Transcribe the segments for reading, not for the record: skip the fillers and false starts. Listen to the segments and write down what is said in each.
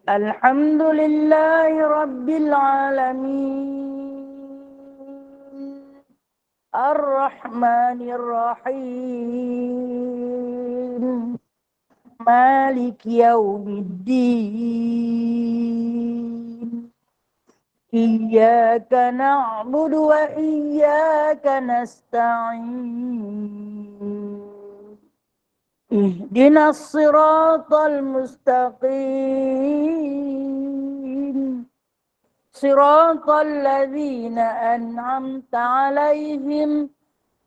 Alhamdulillahi Rabbil Alamin. Ar-Rahmanir Rahim. Malik Yaumiddin. Iyyaka na'budu wa iyyaka nasta'in. Ihdinas siratal mustaqim. Siratal ladzina an'amta 'alaihim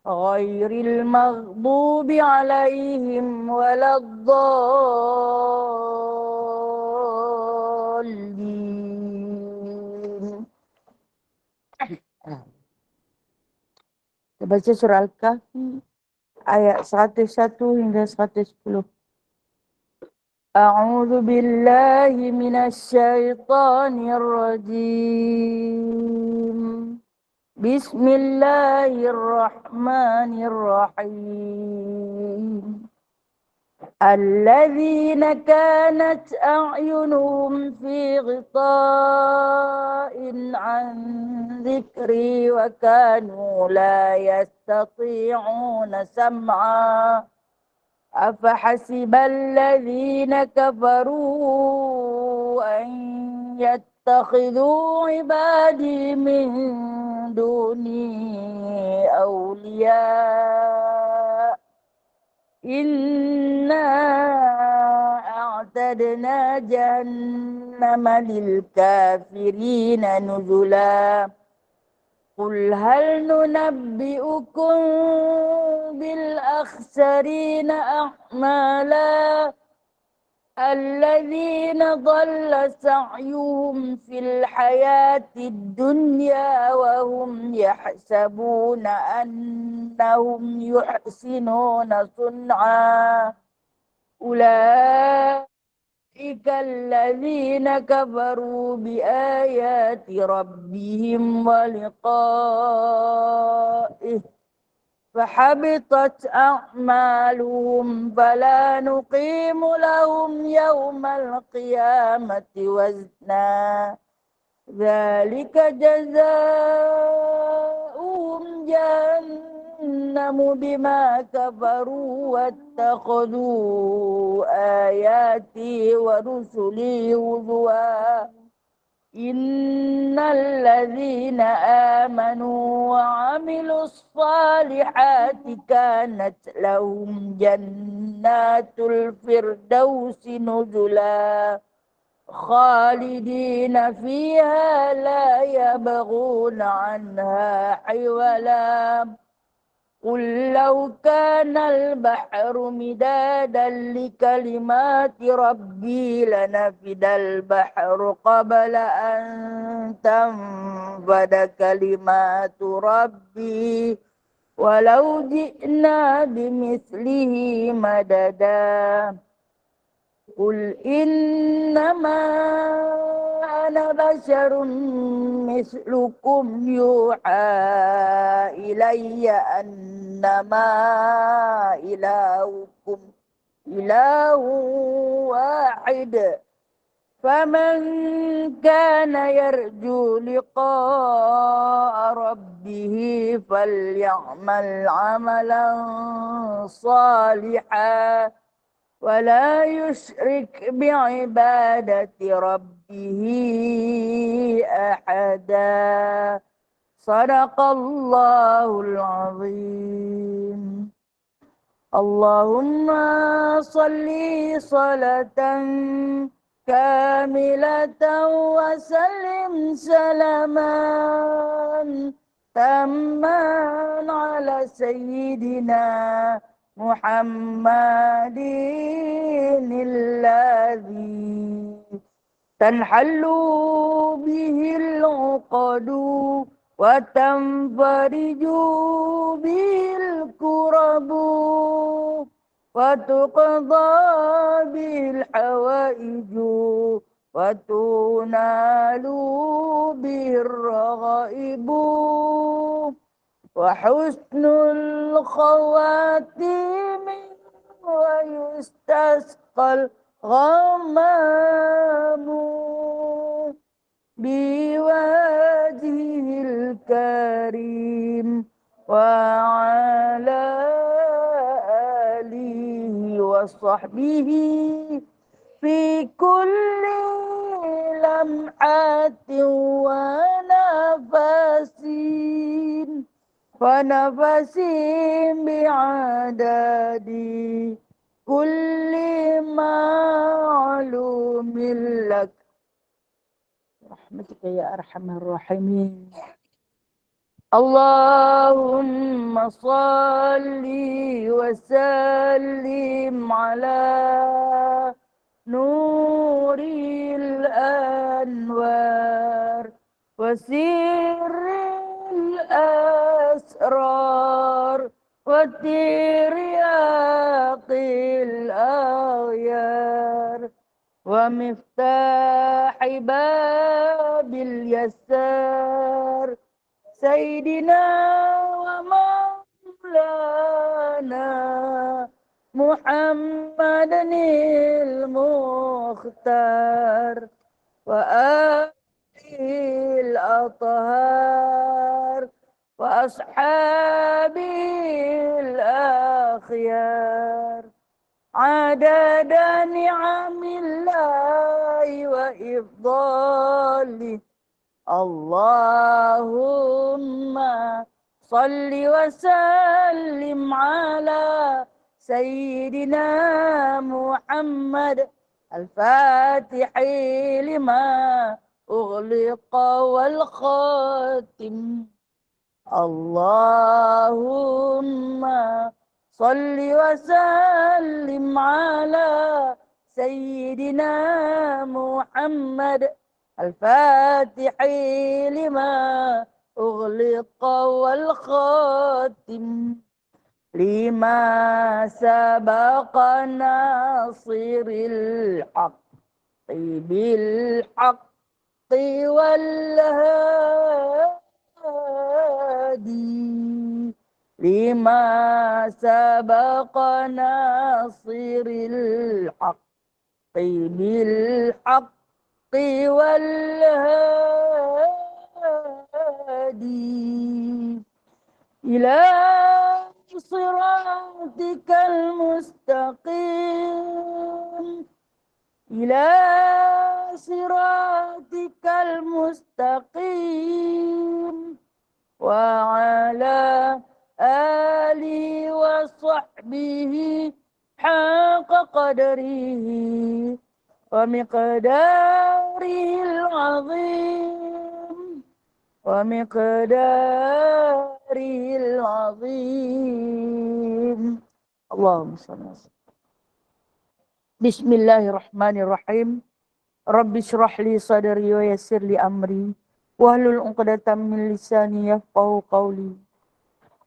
ghairil maghdubi 'alaihim waladdallin. Kita baca surah Al-Kahfi ayat 101 hingga 110. A'udzu billahi minasy syaithanir rajim. Bismillahirrahmanirrahim. Alladzina kanat a'yunuhum fi ghita'in 'an dzikri wa kanu la yastati'una sam'a. Afahasibal ladzina kafaru an yattakhidhu ibadi min duni awliya. Inna a'tadna jahannama lil kafirina nuzula. Qul hal nunabbi'ukum bil akhsarina a'mala alladzina dhalla sa'yuhum fil hayatid dunya wa hum yahsabuna annahum yuhsinuna sun'a. Ulaika alladzina kafaru bi ayati rabbihim wa liqa'ih fahabitat a'maluhum fala nuqimu lahum yawmal qiyamati wazna. Dzalika jazaa'uhum jahannamu bima kafaru wattakhadhu ayati wa rusuli huzwa. Innal ladzina amanu wa 'amilus shalihati kanat lahum jannatul firdausi nuzula khalidina fiha la yabghuna 'anha hiwala. Qul law kana al-bahru midadan li kalimati rabbi lanafidal bahru qabla an tanfada kalimatu rabbi walau ji'na bimithlihi madada. Qul innama ana basharun mislukum yuha ilayya annama ilahukum ilahu wahid. Faman kana yarju liqa'a rabbih falyamal 'amalan salihan wala yusyrik bi'ibadati rabbihi ahada. Sadaqallahul azim. Allahumma salli salatan kamilatan wa sallim salaman tamman ala sayyidina Muhammadin alladhi tanhallu bihil uqadu wa tanfariju bil kurabu wa tuqadha bil hawaiju wa tunalu bir raghaibu wa husnul khawatimi wa yustasqal ghamamu وعلى آله وصحبه في كل لمحة ونفس بعدد كل معلوم لك برحمتك يا أرحم الراحمين. اللهم صل وسلم على نور الأنوار وسر الأسرار وترياق الأغيار ومفتاح باب اليسار سيدنا ومولانا محمد المختار وآله الأطهار وأصحابه الأخيار عدد نعم الله وإفضاله. اللهم صل وسلم على سيدنا محمد الفاتح لما أغلق والخاتم. اللهم صل وسلم على سيدنا محمد الفاتح لما أغلق والخاتم لما سبق ناصر الحق بالحق والهادي لما سبق ناصر الحق بالحق والهادي إلى صراطك المستقيم إلى صراطك المستقيم وعلى آله وصحبه حق قدره ومقداره العظيم اللهم صل وسلم. Bismillahirrahmanirrahim. Rabbi syrah li sadri wa yassir li amri wahlul 'uqdatam min lisani yafqahu qawli.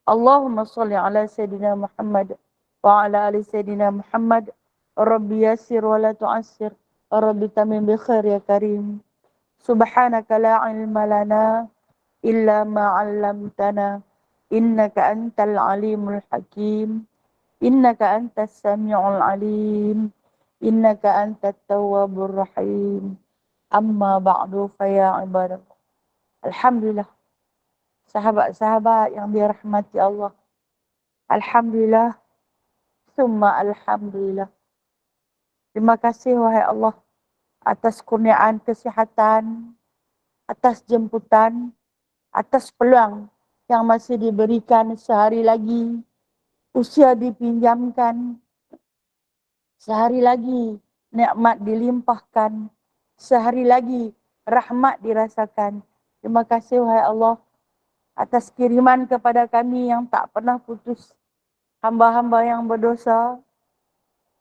Allahumma shalli ala sayidina Muhammad wa ala ali sayidina Muhammad. Rabbi yassir wa la tu'assir. Rabbi tamim bi khair ya karim. Subhanaka la ilma lana illa ma 'allamtana innaka antal alimul hakim. Innaka antas sami'ul alim. Innaka antat tawwabur rahim. Amma ba'du fa ya ibadallah. Alhamdulillah, sahabat-sahabat yang dirahmati Allah. Alhamdulillah, summa alhamdulillah. Terima kasih wahai Allah atas kurniaan kesihatan, atas jemputan, atas peluang yang masih diberikan sehari lagi, usia dipinjamkan, sehari lagi nikmat dilimpahkan, sehari lagi rahmat dirasakan. Terima kasih wahai Allah atas kiriman kepada kami yang tak pernah putus. Hamba-hamba yang berdosa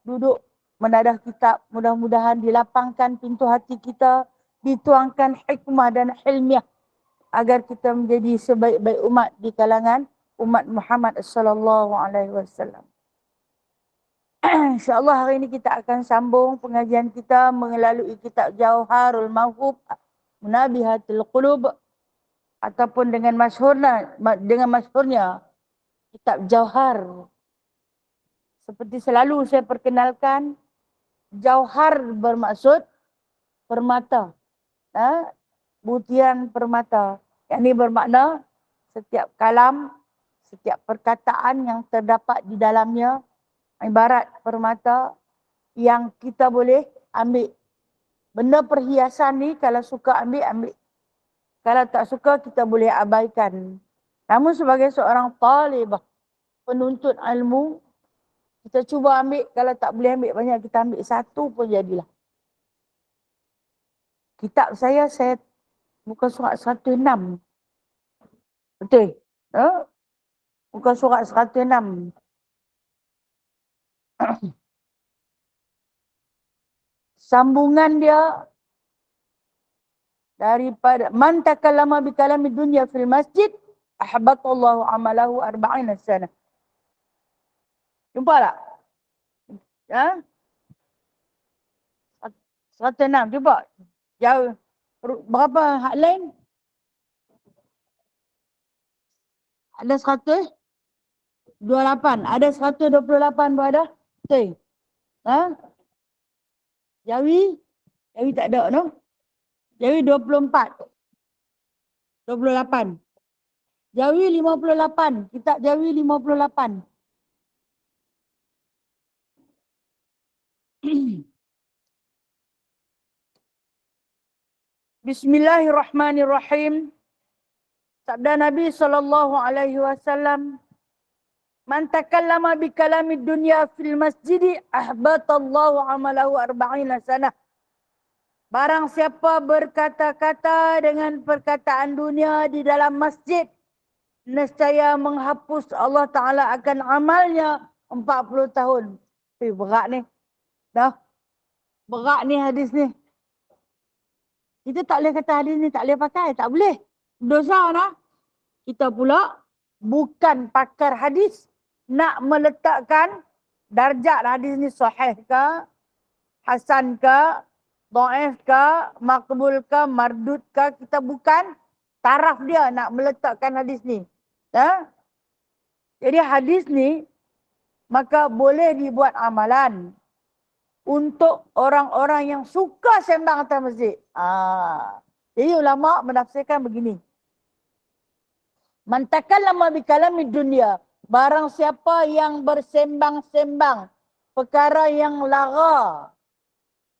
duduk menadah kitab, mudah-mudahan dilapangkan pintu hati kita, dituangkan hikmah dan hilmiah agar kita menjadi sebaik-baik umat di kalangan umat Muhammad sallallahu alaihi wasallam. InsyaAllah hari ini kita akan sambung pengajian kita melalui kitab Jauharul Mawhub Munabihatul Qulub ataupun dengan masyhurnya kitab Jauhar. Seperti selalu saya perkenalkan, Jauhar bermaksud permata, butiran permata. Yang ini bermakna setiap kalam, setiap perkataan yang terdapat di dalamnya ibarat permata yang kita boleh ambil. Benda perhiasan ni kalau suka ambil, ambil. Kalau tak suka kita boleh abaikan. Namun sebagai seorang talibah, penuntut ilmu, kita cuba ambil, kalau tak boleh ambil banyak, kita ambil satu pun jadilah. Kitab saya buka surat 106. Betul? Buka surat 106. Sambungan dia daripada man takallama bi kalami dunya fil masjid ahbatallahu amalahu 40 sana. Jumpa tak? Ha? 106, cuba. Jauh. Berapa hak lain? Ada 128. Ada 128 pun ada? Betul. Ha? Jawi? Jawi tak ada, no? Jawi 24. 28. Jawi 58. Kitab Jawi 58. Bismillahirrahmanirrahim. Sabda Nabi SAW, man takallama bi kalamid dunya fil masjid ahbatallahu amalahu 40 sanah. Barang siapa berkata-kata dengan perkataan dunia di dalam masjid, nescaya menghapus Allah Ta'ala akan amalnya 40 tahun. Berat ni. Dah. Berat ni hadis ni. Kita tak boleh kata hadis ni tak boleh pakai. Tak boleh. Dosa nah. Kita pula bukan pakar hadis. Nak meletakkan darjat hadis ni sahih ke, hasan ke, dhaif ke, maqbul ke, mardud ke. Kita bukan taraf dia nak meletakkan hadis ni. Ya? Jadi hadis ni maka boleh dibuat amalan untuk orang-orang yang suka sembang atas masjid. Jadi ulama menafsirkan begini. Man takallama bi kalamid dunya, barang siapa yang bersembang-sembang perkara yang lara.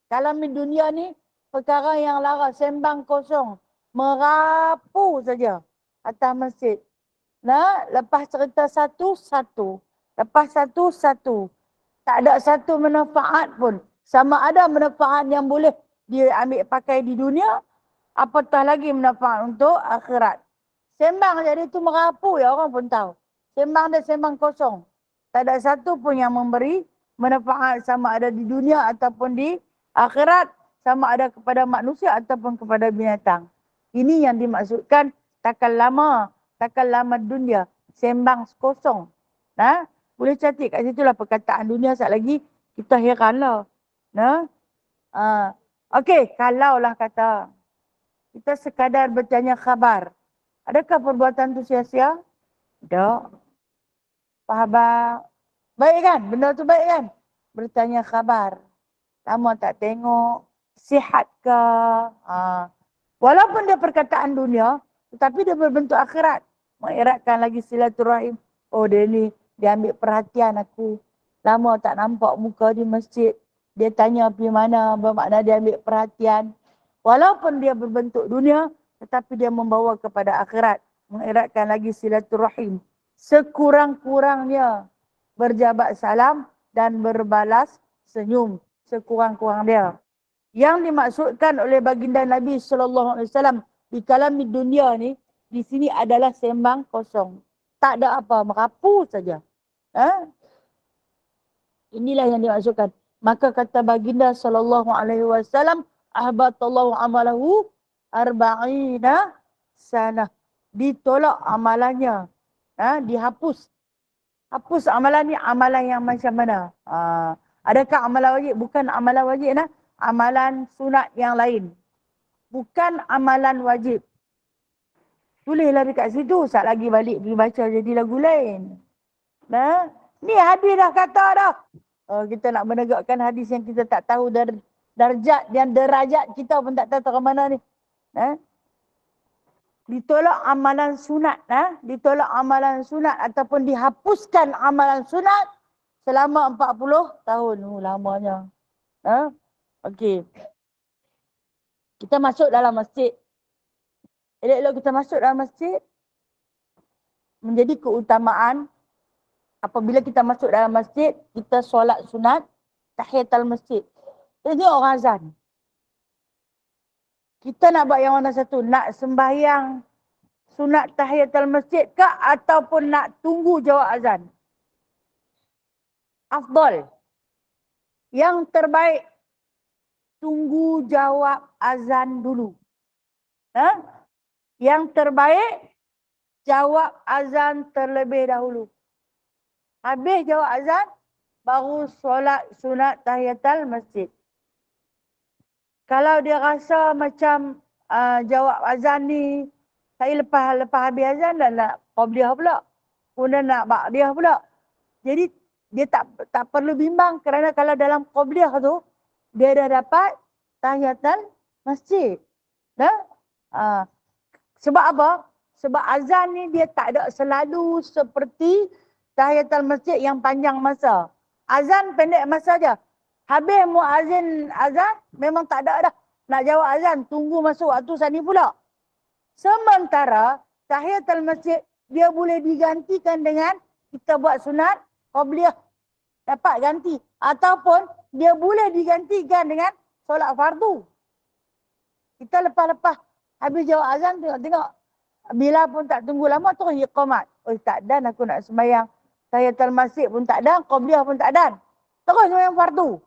Kalamid dunya ni perkara yang lara, sembang kosong, merapu saja atas masjid. Nah, lepas cerita satu-satu, lepas satu-satu, tak ada satu manfaat pun. Sama ada manfaat yang boleh dia ambil pakai di dunia, apatah lagi manfaat untuk akhirat. Sembang jadi tu merapu, ya orang pun tahu. Sembang dia sembang kosong. Tak ada satu pun yang memberi manfaat sama ada di dunia ataupun di akhirat, sama ada kepada manusia ataupun kepada binatang. Ini yang dimaksudkan takallama dunia, sembang kosong. Nah, boleh catat kat situ lah perkataan dunia. Sekejap lagi kita heran lah. Nah, okey, kalaulah kata kita sekadar bertanya khabar, adakah perbuatan tu sia-sia? Tak. Sahabat, baik kan? Benda tu baik kan? Bertanya khabar. Lama tak tengok, sihat ke? Walaupun dia perkataan dunia, tetapi dia berbentuk akhirat. Mengeratkan lagi silaturahim. Oh dia ni, dia ambil perhatian aku. Lama tak nampak muka di masjid. Dia tanya pergi mana, bermakna dia ambil perhatian. Walaupun dia berbentuk dunia, tetapi dia membawa kepada akhirat. Mengeratkan lagi silaturahim. Sekurang-kurangnya berjabat salam dan berbalas senyum. Sekurang-kurang dia. Yang dimaksudkan oleh baginda Nabi SAW di kalamid dunia ni, di sini adalah sembang kosong. Tak ada apa, merapu saja. Inilah yang dimaksudkan. Maka kata baginda SAW, ahbatallahu amalahu 40 sanah. Ditolak amalannya. Dihapus. Hapus amalan ni, amalan yang macam mana? Adakah amalan wajib? Bukan amalan wajib. Amalan sunat yang lain. Bukan amalan wajib. Tulislah dekat situ. Saat lagi balik pergi baca jadi lagu lain. Nah, ni hadis dah kata dah. Kita nak menegakkan hadis yang kita tak tahu darjat dan derajat kita pun tak tahu ke mana ni. ditolak amalan sunat, ditolak amalan sunat ataupun dihapuskan amalan sunat selama 40 tahun. Lamanya. Okey. Kita masuk dalam masjid. Elok-elok kita masuk dalam masjid, menjadi keutamaan apabila kita masuk dalam masjid, kita solat sunat tahiyatul masjid. Ini orang azan. Kita nak buat yang mana satu? Nak sembahyang sunat tahiyatul masjid ke ataupun nak tunggu jawab azan? Afdal. Yang terbaik, tunggu jawab azan dulu. Yang terbaik, jawab azan terlebih dahulu. Habis jawab azan, baru solat sunat tahiyatul masjid. Kalau dia rasa macam jawab azan ni, saya lepas habis azan dah nak qabliyah pula. Kemudian nak ba'diyah pula. Jadi dia tak perlu bimbang kerana kalau dalam qabliyah tu, dia dah dapat tahiyatul masjid. Sebab apa? Sebab azan ni dia tak ada selalu seperti tahiyatul masjid yang panjang masa. Azan pendek masa je. Habis muazzin azan memang tak ada dah. Nak jawab azan, tunggu masuk waktu sani pula. Sementara tahiyatul masjid dia boleh digantikan dengan kita buat sunat qabliyah. Dapat ganti. Ataupun dia boleh digantikan dengan solat fardu. Kita lepas-lepas habis jawab azan, tengok. Bila pun tak tunggu lama, terus iqamat. Oh tak dan aku nak sembahyang tahiyatul masjid pun tak dan, qabliyah pun tak dan. Terus sembahyang fardu.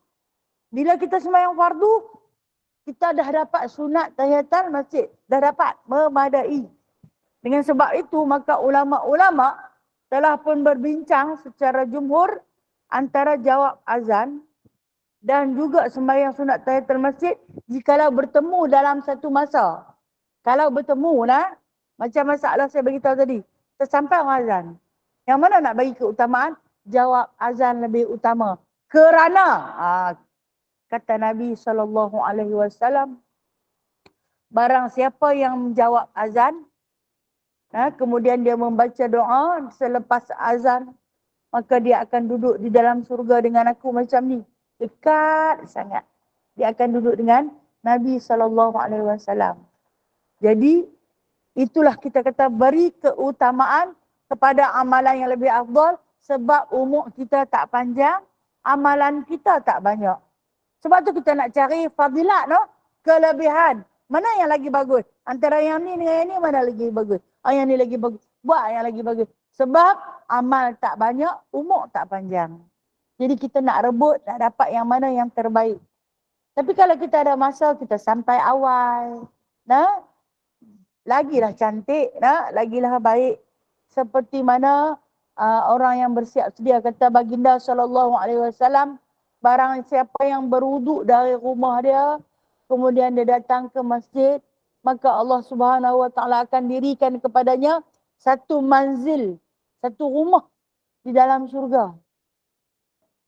Bila kita sembahyang fardu, kita dah dapat sunat tahiyatul masjid. Dah dapat, memadai. Dengan sebab itu, maka ulama-ulama telah pun berbincang secara jumhur antara jawab azan dan juga sembahyang sunat tahiyatul masjid jikalau bertemu dalam satu masa. Kalau bertemu macam masalah saya beritahu tadi, tersampai orang azan. Yang mana nak bagi keutamaan? Jawab azan lebih utama. Kerana kata Nabi SAW, barang siapa yang menjawab azan, kemudian dia membaca doa selepas azan, maka dia akan duduk di dalam surga dengan aku macam ni. Dekat sangat. Dia akan duduk dengan Nabi SAW. Jadi, itulah kita kata beri keutamaan kepada amalan yang lebih afdal sebab umur kita tak panjang, amalan kita tak banyak. Sebab tu kita nak cari fadilat, kelebihan. Mana yang lagi bagus? Antara yang ni dengan yang ni mana lagi bagus? Yang ni lagi bagus. Buat yang lagi bagus. Sebab amal tak banyak, umur tak panjang. Jadi kita nak rebut, nak dapat yang mana yang terbaik. Tapi kalau kita ada masa, kita sampai awal. Lagilah cantik, lagilah baik. Seperti mana orang yang bersiap sedia kata baginda SAW, barang siapa yang berwuduk dari rumah dia, kemudian dia datang ke masjid, maka Allah Subhanahu Wa Taala akan dirikan kepadanya satu manzil, satu rumah di dalam surga.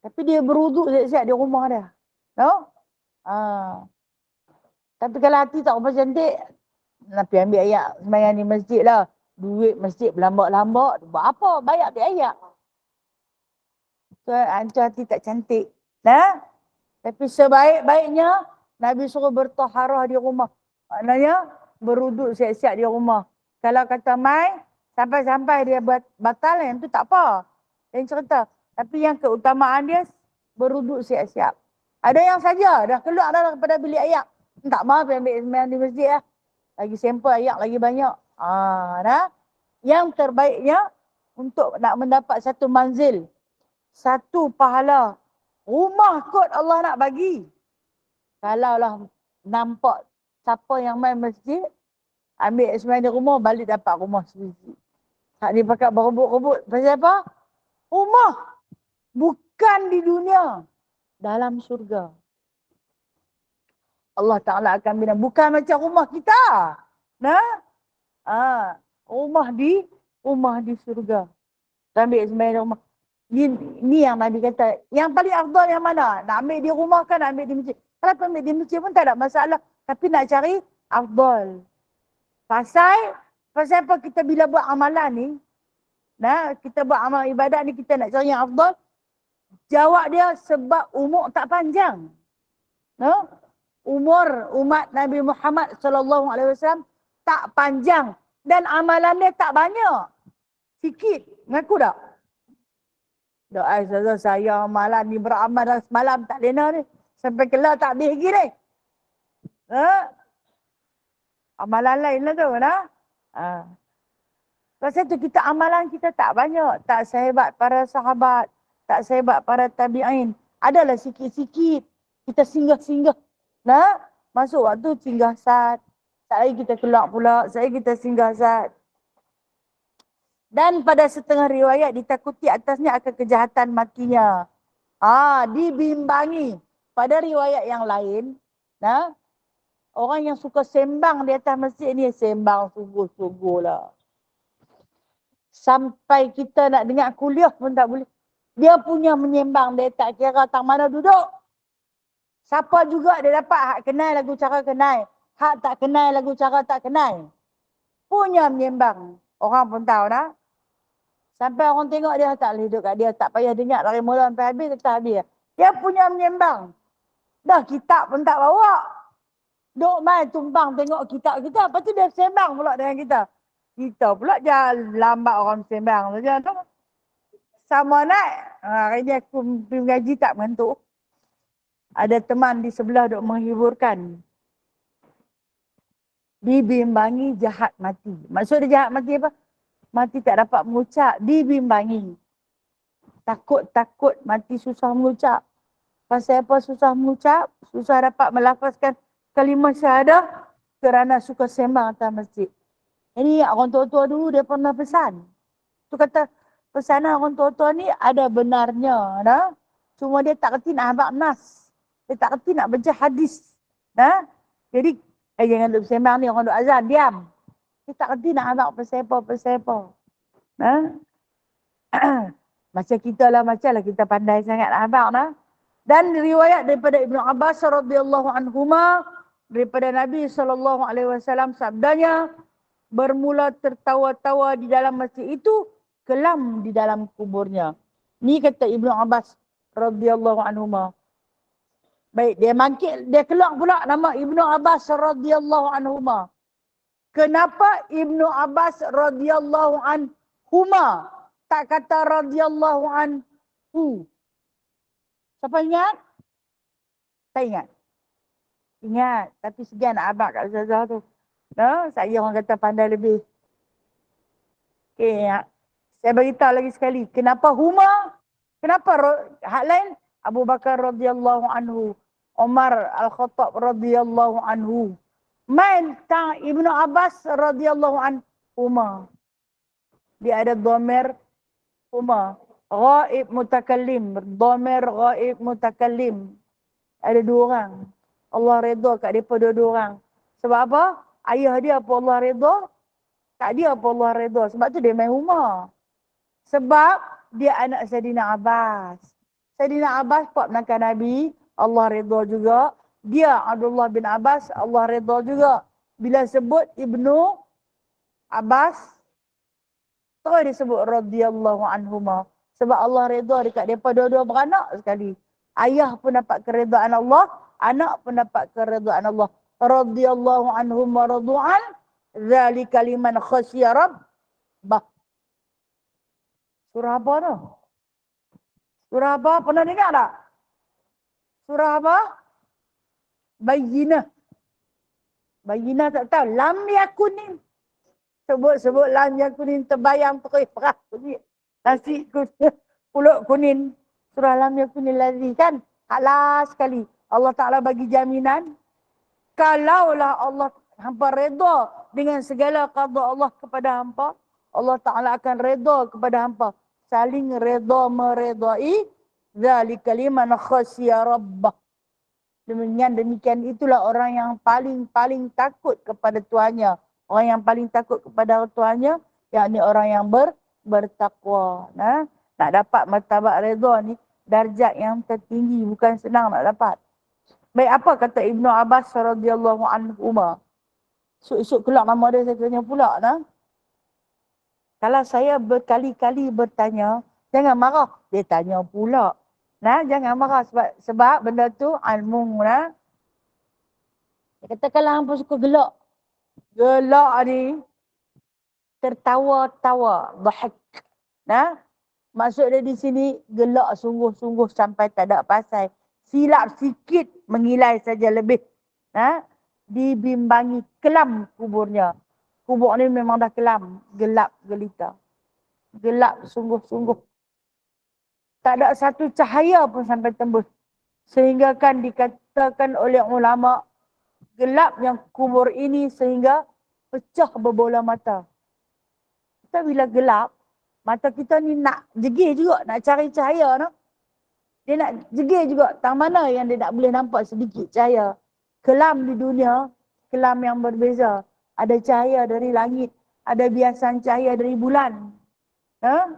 Tapi dia berwuduk siap-siap di rumah dia. Tapi kalau hati tak apa cantik, nak pergi ambil ayak sembahyang di masjid lah. Duit masjid berlambak-lambak. Buat apa? Bayar ambil ayak. So, hati tak cantik. Tapi sebaik-baiknya, Nabi suruh bertaharah di rumah. Maknanya, beruduk siap-siap di rumah. Kalau kata mai, sampai-sampai dia batal, yang tu tak apa. Yang cerita. Tapi yang keutamaan dia, beruduk siap-siap. Ada yang saja, dah keluar dah daripada bilik ayak. Tak mahu ambil sembahyang di masjid lah. Lagi sampel ayak lagi banyak. Yang terbaiknya untuk nak mendapat satu manzil, satu pahala, rumah kot Allah nak bagi. Kalaulah nampak siapa yang main masjid, ambil sembahyang di rumah, balik dapat rumah sendiri. Hak ni pakai berebut-rebut. Pasal apa? Rumah. Bukan di dunia. Dalam surga. Allah Ta'ala akan bina. Bukan macam rumah kita. Rumah di surga. Ambil sembahyang di rumah. Ni yang Nabi kata. Yang paling afdal yang mana? Nak ambil di rumah kan, nak ambil di masjid. Kalau ambil di masjid pun tak ada masalah. Tapi nak cari afdal. Pasal Pasal apa kita bila buat amalan ni, nah, kita buat amal ibadat ni kita nak cari yang afdal, jawab dia sebab umur tak panjang. No? Umur umat Nabi Muhammad sallallahu alaihi wasallam tak panjang dan amalan dia tak banyak. Sikit. Mengaku tak? Doa saya amalan ni beramal dah semalam tak lena ni. Sampai kelar tak habis lagi ni. Ha? Amalan lain lah tu. Nah? Ha. Pasal tu kita amalan kita tak banyak. Tak sehebat para sahabat. Tak sehebat para tabi'in. Adalah sikit-sikit. Kita singgah-singgah. Nah? Masuk waktu singgah sat. Sekali kita keluar pula. Sekali kita singgah sat. Dan pada setengah riwayat ditakuti atasnya akan kejahatan matinya. Dibimbangi. Pada riwayat yang lain. Nah? Orang yang suka sembang di atas masjid ni sembang sungguh-sungguh lah. Sampai kita nak dengar kuliah pun tak boleh. Dia punya menyembang, dia tak kira tang mana duduk. Siapa juga dia dapat hak kenal lagu cara kenal. Hak tak kenal lagu cara tak kenal. Punya menyembang. Orang pun tahu dah. Sampai orang tengok dia tak boleh duduk kat dia. Tak payah dengar dari mula sampai habis, tetap habis. Dia punya menyembang. Dah kitab pun tak bawa. Duk main tumpang tengok kitab kita. Lepas tu dia sembang pula dengan kita. Kita pula jangan lambat orang sembang saja tu. Sama naik. Hari ni aku pergi mengaji tak mengantuk. Ada teman di sebelah duk menghiburkan. Dibimbangi jahat mati. Maksud dia jahat mati apa? Mati tak dapat mengucap. Dibimbangi. Takut-takut mati susah mengucap. Pasal apa susah mengucap? Susah dapat melafazkan kalimah syahadah kerana suka sembang atas masjid. Ini orang tua-tua dulu dia pernah pesan. Tu kata pesanan orang tua-tua ni ada benarnya. Nah? Cuma dia tak kerti nak habaq nas. Dia tak kerti nak baca hadis. Nah? Jadi jangan duduk sembang ni orang duduk azan. Diam. Dia tak kerti nak habaq pasal apa. Nah? Macam kita lah kita pandai sangat nak habaq. Nah? Dan riwayat daripada Ibnu Abbas radhiyallahu anhuma daripada Nabi SAW sabdanya, bermula tertawa-tawa di dalam masjid itu, kelam di dalam kuburnya. Ni kata Ibnu Abbas radhiyallahu anhuma. Baik, dia keluar pula nama Ibnu Abbas radhiyallahu anhuma. Kenapa Ibnu Abbas radhiyallahu anhuma? Tak kata radhiyallahu anhu. Siapa ingat? Tak ingat. Ingat, tapi sekian nak abang kat Ustazah tu. No? Saya orang kata pandai lebih. Okay, saya beritahu lagi sekali. Kenapa huma? Kenapa hak lain? Abu Bakar radhiyallahu anhu. Umar Al-Khattab radhiyallahu anhu. Main tang Ibnu Abbas radhiyallahu anhuma. Dia ada dhamir huma. Ghaib mutakallim. Dhamir ghaib mutakallim. Ada dua orang. Allah redha kat mereka dua-dua orang. Sebab apa? Ayah dia apa Allah redha? Kat dia apa Allah redha? Sebab tu dia main rumah. Sebab dia anak Sayyidina Abbas. Sayyidina Abbas pak menakan Nabi. Allah redha juga. Dia Abdullah bin Abbas. Allah redha juga. Bila sebut Ibnu Abbas, terus disebut radhiyallahu anhuma. Sebab Allah redha dekat mereka dua-dua beranak sekali. Ayah pun dapat keredaan Allah. Anak pun dapat keredaan Allah. Radhiyallahu anhum wa radu'an. Zalika liman khasya rabbah. Surah apa tu? Surah apa? Pernah dengar tak? Surah apa? Bayyinah. Bayyinah tak tahu. Lam yakunin. Sebut-sebut lam yakunin terbayang terus perah. Nasi kuning. Pulut kuning. Surah lam yakunin lazi kan? Halas sekali. Allah Ta'ala bagi jaminan. Kalaulah Allah hampa redha dengan segala qada Allah kepada hampa, Allah Ta'ala akan redha kepada hampa. Saling redha meredai. Zalika liman khasya rabbah. Demikian itulah orang yang paling takut kepada Tuhannya. Orang yang paling takut kepada Tuhannya, yakni orang yang bertakwa. Nah, nak dapat martabat redha ni, darjat yang tertinggi, bukan senang nak dapat. Baik, apa kata Ibnu Abbas radhiyallahu anhuma? Esok-esok kelak nama dia saya tanya pula. Nah. Kalau saya berkali-kali bertanya, jangan marah. Dia tanya pula. Nah, jangan marah sebab benda tu ilmu. Nah. Dia kata kalau hampa suka gelak. Gelak ni tertawa-tawa. Bahak. Nah, maksud dia di sini gelak sungguh-sungguh sampai tak ada pasal. Silap sikit mengilai saja lebih. Nah, dibimbangi kelam kuburnya. Kubur ni memang dah kelam. Gelap gelita. Gelap sungguh-sungguh. Tak ada satu cahaya pun sampai tembus. Sehingga kan dikatakan oleh ulama, gelap yang kubur ini sehingga pecah berbola mata. Kita bila gelap, mata kita ni nak jegih juga, nak cari cahaya. No? Dia nak jegih juga. Tang mana yang dia nak boleh nampak sedikit cahaya. Kelam di dunia, kelam yang berbeza. Ada cahaya dari langit, ada biasan cahaya dari bulan. Ha?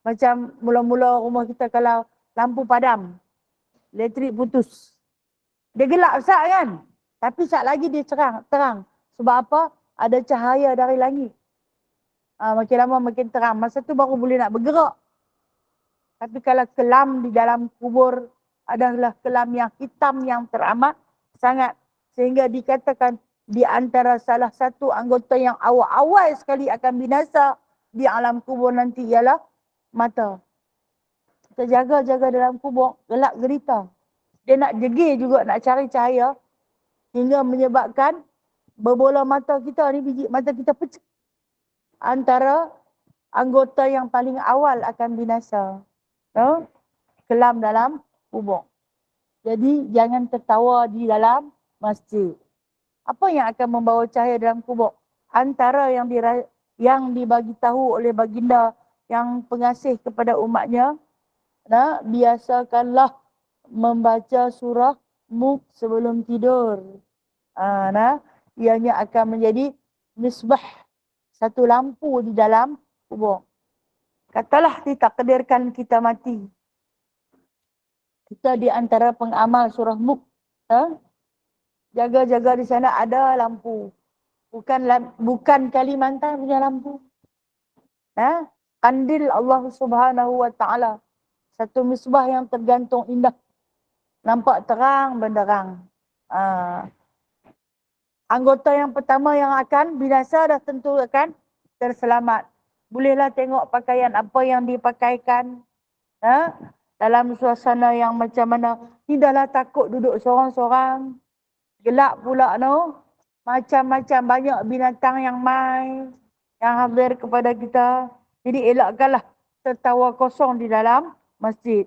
Macam mula-mula rumah kita kalau lampu padam, elektrik putus. Dia gelap sat kan? Tapi sat lagi dia terang. Sebab apa? Ada cahaya dari langit. Makin lama makin terang. Masa tu baru boleh nak bergerak. Tapi kalau kelam di dalam kubur adalah kelam yang hitam yang teramat sangat. Sehingga dikatakan di antara salah satu anggota yang awal-awal sekali akan binasa di alam kubur nanti ialah mata. Kita jaga-jaga dalam kubur, gelap gelita. Dia nak jegih juga, nak cari cahaya. Hingga menyebabkan berbola mata kita ni, biji mata kita pecah. Antara anggota yang paling awal akan binasa. No? Kelam dalam kubur. Jadi jangan tertawa di dalam masjid. Apa yang akan membawa cahaya dalam kubur? Antara yang dibagi tahu oleh baginda yang pengasih kepada umatnya, nah, biasakanlah membaca surah Mulk sebelum tidur. Nah, ianya akan menjadi misbah, satu lampu di dalam kubur. Katalah ditakdirkan kita mati. Kita di antara pengamal surah Mulk. Jaga-jaga di sana ada lampu. Bukan Kalimantan punya lampu. Kandil Allah Subhanahu Wa Taala. Satu misbah yang tergantung indah. Nampak terang benderang. Anggota yang pertama yang akan binasa dah tentu akan terselamat. Bolehlah tengok pakaian apa yang dipakaikan. Dalam suasana yang macam mana. Tidaklah takut duduk seorang-seorang. Gelap pula no. Macam-macam banyak binatang yang mai. Yang hadir kepada kita. Jadi elakkanlah tertawa kosong di dalam masjid.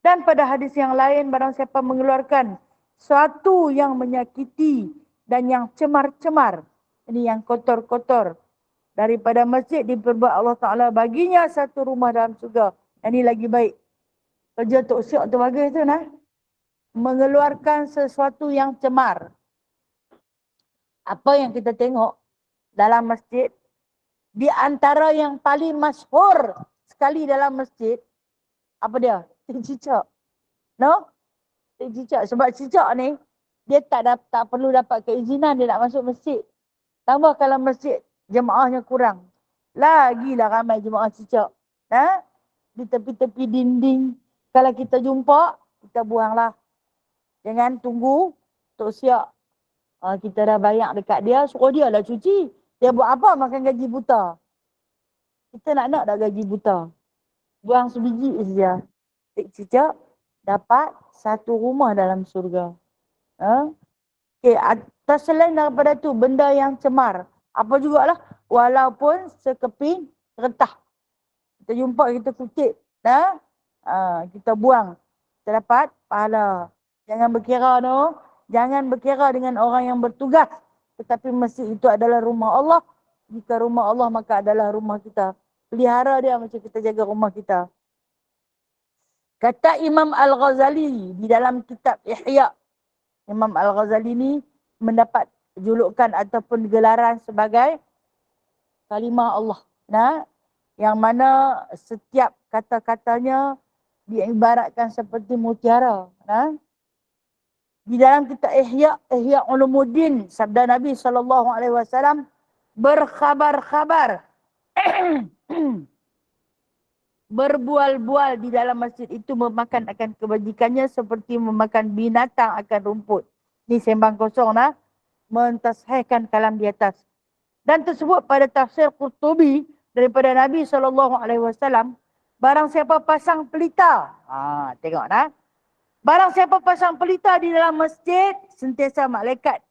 Dan pada hadis yang lain, barang siapa mengeluarkan sesuatu yang menyakiti dan yang cemar-cemar, ini yang kotor-kotor, daripada masjid, diperbuat Allah Ta'ala baginya satu rumah dalam syurga. Ini lagi baik. Kerja Tok Syok tu bagus tu nah. Mengeluarkan sesuatu yang cemar. Apa yang kita tengok dalam masjid, di antara yang paling masyhur sekali dalam masjid, apa dia? Cicak. No? Cicak. Sebab cicak ni, dia tak perlu dapat keizinan dia nak masuk masjid. Tambah kalau masjid jemaahnya kurang. Lagilah ramai jemaah cicak. Di tepi-tepi dinding. Kalau kita jumpa, kita buanglah. Jangan tunggu Tok Siak. Kita dah bayar dekat dia, suruh dia lah cuci. Dia buat apa? Makan gaji buta. Kita nak dah gaji buta. Buang sebiji saja. Cicak dapat satu rumah dalam surga. Okay, atas selain daripada tu, benda yang cemar. Apa jugalah, walaupun sekeping retah. Kita jumpa, kita kutip. Kita buang. Kita dapat pahala. Jangan berkira no. Jangan berkira dengan orang yang bertugas. Tetapi masjid itu adalah rumah Allah. Jika rumah Allah, maka adalah rumah kita. Pelihara dia macam kita jaga rumah kita. Kata Imam Al-Ghazali di dalam kitab Ihya. Imam Al-Ghazali ni mendapat julukan ataupun gelaran sebagai kalimah Allah. Yang mana setiap kata-katanya diibaratkan seperti mutiara. Di dalam kitab Ihya Ulumuddin, sabda Nabi SAW berkhabar-khabar berbual-bual di dalam masjid itu memakan akan kebajikannya seperti memakan binatang akan rumput. Ni sembang kosong lah. Mentashihkan kalam di atas. Dan tersebut pada tafsir Qurtubi daripada Nabi SAW. Barang siapa pasang pelita. Tengok nah. Barang siapa pasang pelita di dalam masjid, sentiasa malaikat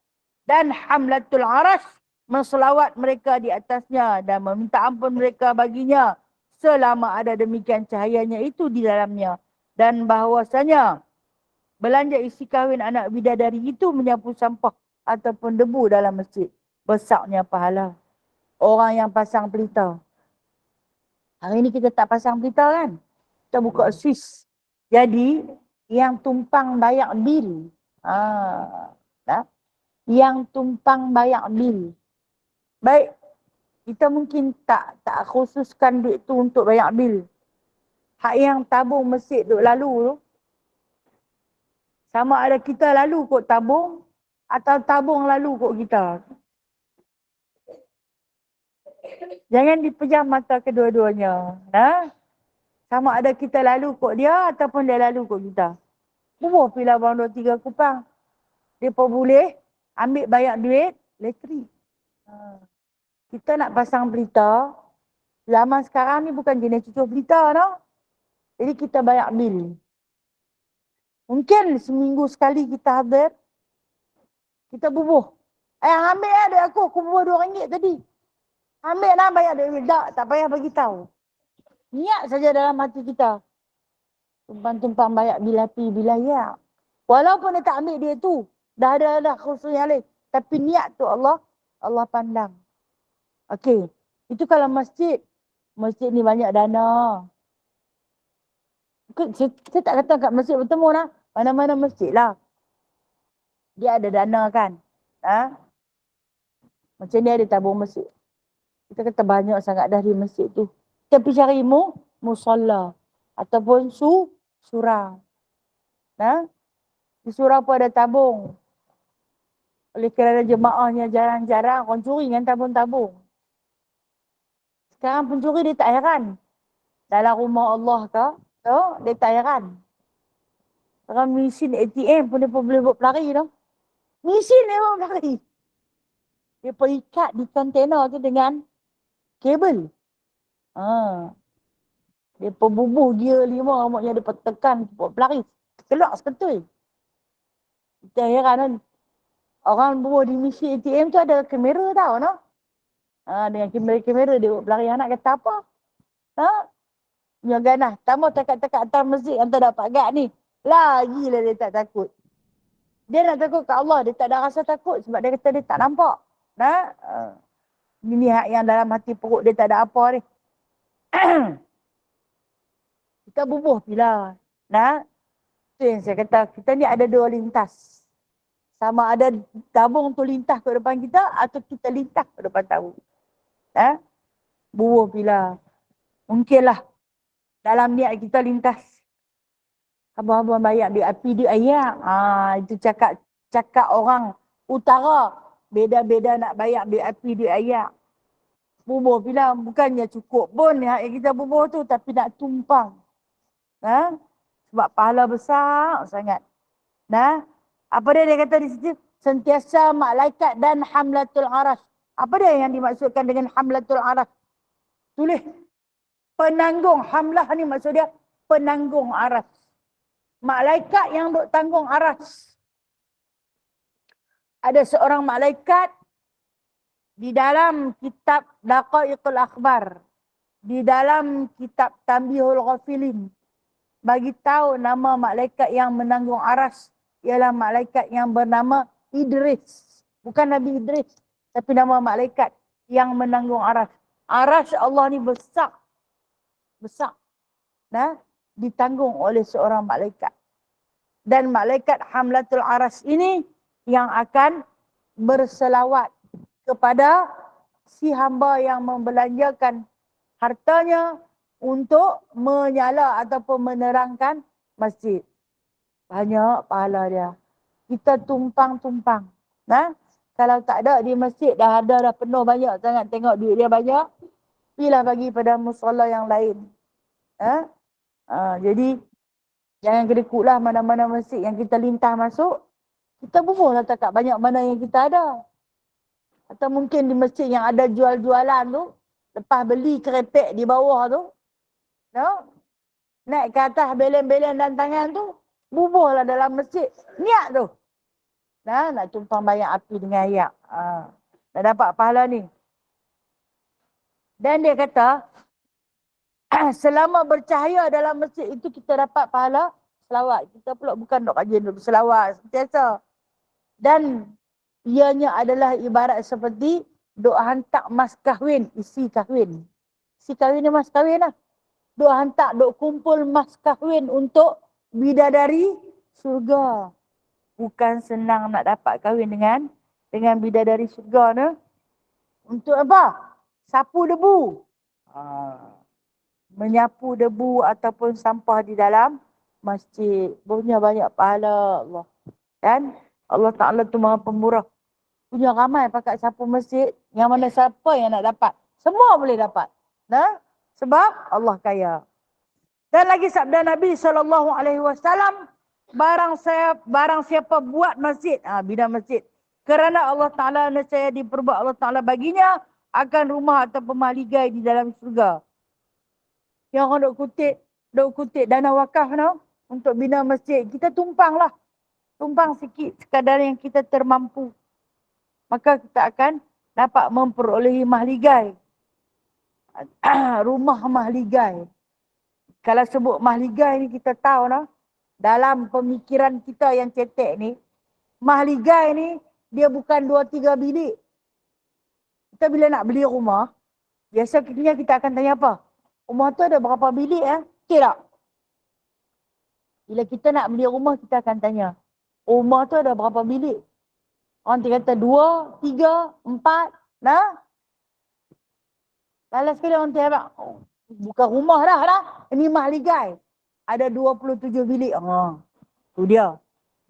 dan hamlatul arash menselawat mereka di atasnya dan meminta ampun mereka baginya selama ada demikian cahayanya itu di dalamnya. Dan bahawasanya belanja isi kahwin anak bidadari itu menyapu sampah ataupun debu dalam masjid. Besarnya pahala orang yang pasang pelita. Hari ini kita tak pasang pelita kan? Kita buka Swiss. Jadi yang tumpang bayar bil. Yang tumpang bayar bil. Baik, kita mungkin tak khususkan duit tu untuk bayar bil. Hak yang tabung masjid duk lalu tu, sama ada kita lalu kot tabung atau tabung lalu kot kita. Jangan dipejam mata kedua-duanya. Sama ada kita lalu kot dia ataupun dia lalu kot kita. Bubuh pilih bang 2-3 kupang. Dia pun boleh ambil banyak duit elektrik. Kita nak pasang pelita. Zaman sekarang ni bukan jenis cucuk pelita no. Jadi kita bayar bil. Mungkin seminggu sekali kita hadir. Kita bubuh. Ambil lah duit aku bubuh RM2 tadi. Ambil lah bayar duit. Tak payah bagi tahu. Niat saja dalam hati kita. Tumpang-tumpang bayar bil api, bil air. Walaupun dia tak ambil dia tu. Dah ada khusus yang lain. Tapi niat tu Allah pandang. Okey. Itu kalau masjid. Masjid ni banyak dana. Saya tak kata kat masjid bertemu lah. Mana-mana masjid lah. Dia ada dana kan. Macam ni ada tabung masjid. Kita kata banyak sangat dah di masjid tu. Kita pergi cari musalla. Ataupun surau. Di surau pun ada tabung. Oleh kerana jemaahnya jarang-jarang, orang curi kan tabung-tabung. Sekarang pencuri dia tak heran. Dalam rumah Allah ke, dia tak heran. Sekarang mesin ATM pun dia pun boleh buat pelari tu. Mesin dia buat pelari. Dia pun ikat di kontainer tu dengan kabel. Dia pun bubuh gear 5, maknanya dia pun tekan buat pelari. Keluar seketul. Kita heran kan. Orang bubuh di mesin ATM tu ada kamera tau, no? Dengan kamera dia buat pelari. Anak kata apa? Punya ganah. Tamu takat-takat atas masjid yang tak dapat gad ni. Lagilah dia tak takut. Dia nak takut kat Allah. Dia tak ada rasa takut sebab dia kata dia tak nampak. Ini hak yang dalam hati perut dia tak ada apa ni. Kita bubuh pula. Itu yang saya kata. Kita ni ada dua lintas. Sama ada tabung tu lintas ke depan kita atau kita lintas ke depan tabung. Bubuh pula. Mungkinlah dalam niat kita lintas. Abang-abang bayar duit api, duit air. Itu cakap orang utara. Beda-beda nak bayar duit api, duit air. Bubuh pula bukannya cukup pun yang kita bubuh tu. Tapi nak tumpang. Sebab pahala besar sangat. Apa dia kata di situ? Sentiasa malaikat dan hamlatul arash. Apa dia yang dimaksudkan dengan hamlatul arash? Tulis. Penanggung. Hamlah ni maksud dia penanggung arash. Malaikat yang duk tanggung arash. Ada seorang malaikat di dalam kitab Daqaiqul Akhbar. Di dalam kitab Tanbihul Ghafilin. Bagi tahu nama malaikat yang menanggung arash. Ialah malaikat yang bernama Idris. Bukan Nabi Idris. Tapi nama malaikat yang menanggung arash. Arash Allah ni besar. Besar. Ditanggung oleh seorang malaikat. Dan malaikat hamlatul arash ini yang akan berselawat kepada si hamba yang membelanjakan hartanya untuk menyala ataupun menerangkan masjid. Banyak pahala dia. Kita tumpang-tumpang. Kalau tak ada di masjid dah penuh banyak sangat tengok duit dia banyak. Pilah bagi pada musalla yang lain. Jadi jangan kedekutlah mana-mana masjid yang kita lintah masuk. Kita bubuhlah takat banyak mana yang kita ada. Atau mungkin di masjid yang ada jual-jualan tu, lepas beli kerepek di bawah tu, no? Naik ke atas belen-belen dan tangan tu, bubuhlah dalam masjid. Niat tu. Nak tumpang bayang api dengan ayak. Nak dapat pahala ni. Dan dia kata, selama bercahaya dalam masjid itu kita dapat pahala selawat. Kita pula bukan dok rajin duk berselawat sentiasa. Dan ianya adalah ibarat seperti duk hantar mas kahwin, isi kahwin. Isi kahwin ni mas kahwin lah. Duk hantar, duk kumpul mas kahwin untuk bidadari surga. Bukan senang nak dapat kahwin dengan bidadari surga ni. Untuk apa? Sapu debu. Menyapu debu ataupun sampah di dalam masjid. Punya banyak pahala Allah. Dan Allah Ta'ala tu maha pemurah. Punya ramai pakai sapu masjid. Yang mana siapa yang nak dapat? Semua boleh dapat. Nah, sebab Allah kaya. Dan lagi sabda Nabi SAW, barang siapa buat masjid, bina masjid, kerana Allah Ta'ala nescaya diperbuat Allah Ta'ala baginya akan rumah atau pemahligai di dalam surga. Yang orang duk kutip dana wakaf no, untuk bina masjid, kita tumpanglah. Tumpang sikit sekadar yang kita termampu. Maka kita akan dapat memperolehi mahligai. Rumah mahligai. Kalau sebut mahligai ni kita tahu nah, dalam pemikiran kita yang cetek ni, mahligai ni dia bukan 2-3 bilik. Kita bila nak beli rumah, biasa kita akan tanya apa? Rumah tu ada berapa bilik Okey tak? Bila kita nak beli rumah, kita akan tanya, rumah tu ada berapa bilik? Orang kata 2, 3, 4, nah? Kalau sekali orang tanya, bukan rumah dah. Ini mahligai. Ada 27 bilik. Tu dia.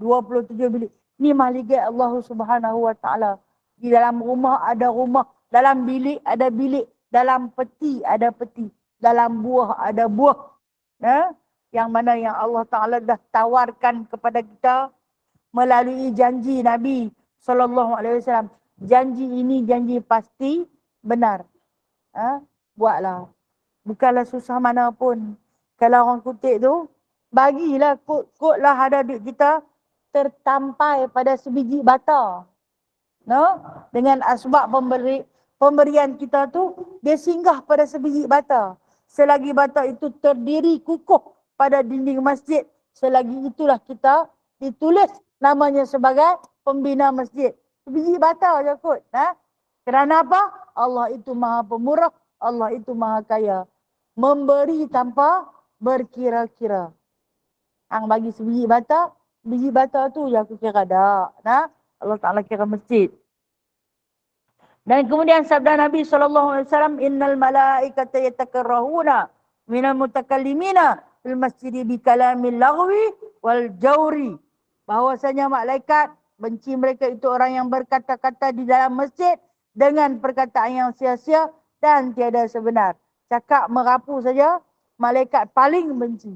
27 bilik. Ini mahligai Allah Subhanahu Wa Taala. Di dalam rumah ada rumah. Dalam bilik ada bilik. Dalam peti ada peti. Dalam buah ada buah. Yang mana yang Allah Ta'ala dah tawarkan kepada kita melalui janji Nabi SAW. Janji ini janji pasti benar. Buatlah. Bukanlah susah mana pun. Kalau orang kutip tu, bagilah kot-kotlah ada duit kita tertampai pada sebiji bata. No? Dengan asbab pemberian kita tu, dia singgah pada sebiji bata. Selagi bata itu terdiri kukuh pada dinding masjid, selagi itulah kita ditulis namanya sebagai pembina masjid. Sebiji bata je kot. Kerana apa? Allah itu maha pemurah, Allah itu maha kaya. Memberi tanpa berkira-kira. Hang bagi sebiji bata tu je aku kira dak. Allah Ta'ala kira masjid. Dan kemudian sabda Nabi SAW, innal malaikata yatakarrahuna minal mutakallimina fil masjidi bi kalamil laghwi wal jawri. Bahwasanya malaikat benci mereka itu orang yang berkata-kata di dalam masjid dengan perkataan yang sia-sia dan tiada sebenar. Cakap merapu saja, malaikat paling benci.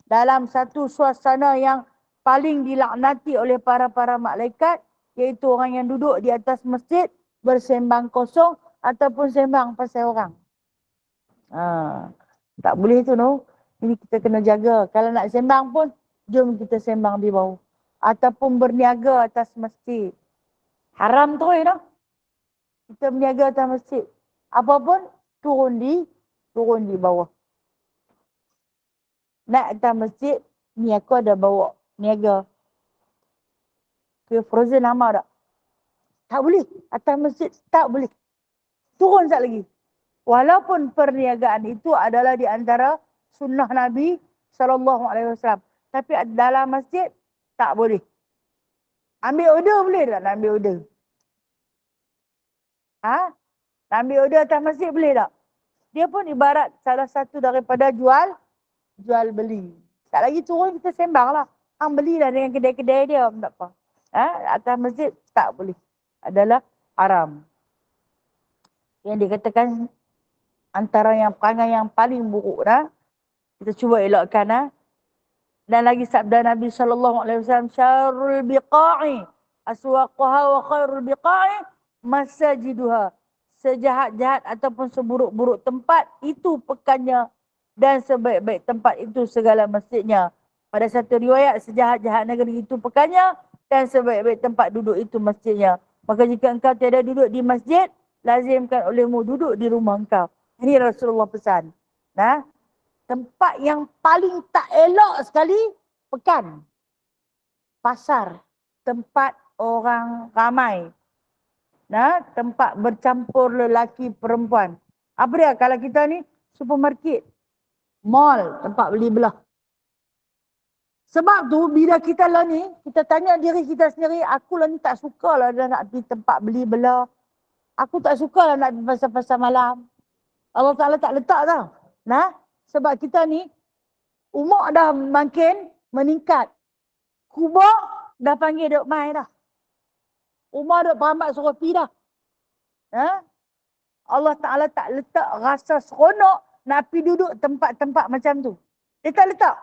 Dalam satu suasana yang paling dilaknati oleh para malaikat, iaitu orang yang duduk di atas masjid, bersembang kosong ataupun sembang pasal orang. Tak boleh tu no. Ini kita kena jaga. Kalau nak sembang pun, jom kita sembang di bawah. Ataupun berniaga atas masjid. Haram tu no. Kita berniaga atas masjid. Apapun, turun di bawah. Nak atas masjid, ni aku ada bawa niaga. Ke frozen lama tak? Tak boleh. Atas masjid tak boleh. Turun sekali lagi. Walaupun perniagaan itu adalah di antara sunnah Nabi SAW. Tapi dalam masjid tak boleh. Ambil order boleh tak nak ambil order? Nak ambil order atas masjid boleh tak? Dia pun ibarat salah satu daripada jual beli. Tak lagi turun kita sembang lah. Hang belilah dengan kedai-kedai dia. Tak apa. Atas masjid tak boleh. Adalah haram. Yang dikatakan antara yang perangai yang paling buruk Kita cuba elakkan. Dan lagi sabda Nabi SAW, syarrul biqa'i aswaquha wa khairul biqa'i masajiduha. Sejahat-jahat ataupun seburuk-buruk tempat itu pekannya, dan sebaik-baik tempat itu segala masjidnya. Pada satu riwayat, sejahat-jahat negeri itu pekannya, dan sebaik-baik tempat duduk itu masjidnya. Maka jika engkau tiada duduk di masjid, lazimkan olehmu duduk di rumah engkau. Ini Rasulullah pesan. Nah, tempat yang paling tak elok sekali, pekan, pasar, tempat orang ramai. Nah, tempat bercampur lelaki perempuan. Apa dia kalau kita ni? Supermarket, mall, tempat beli belah. Sebab tu bila kita lah ni, kita tanya diri kita sendiri, aku lah ni tak suka lah nak pergi tempat beli belah. Aku tak suka lah nak pergi pasar-pasar malam. Allah Ta'ala tak letak tau. Nah, sebab kita ni, umur dah makin meningkat. Kubur dah panggil duk mai dah. Umar duk perambat suruh pi dah. Allah Ta'ala tak letak rasa seronok nak pi duduk tempat-tempat macam tu. Dia tak letak.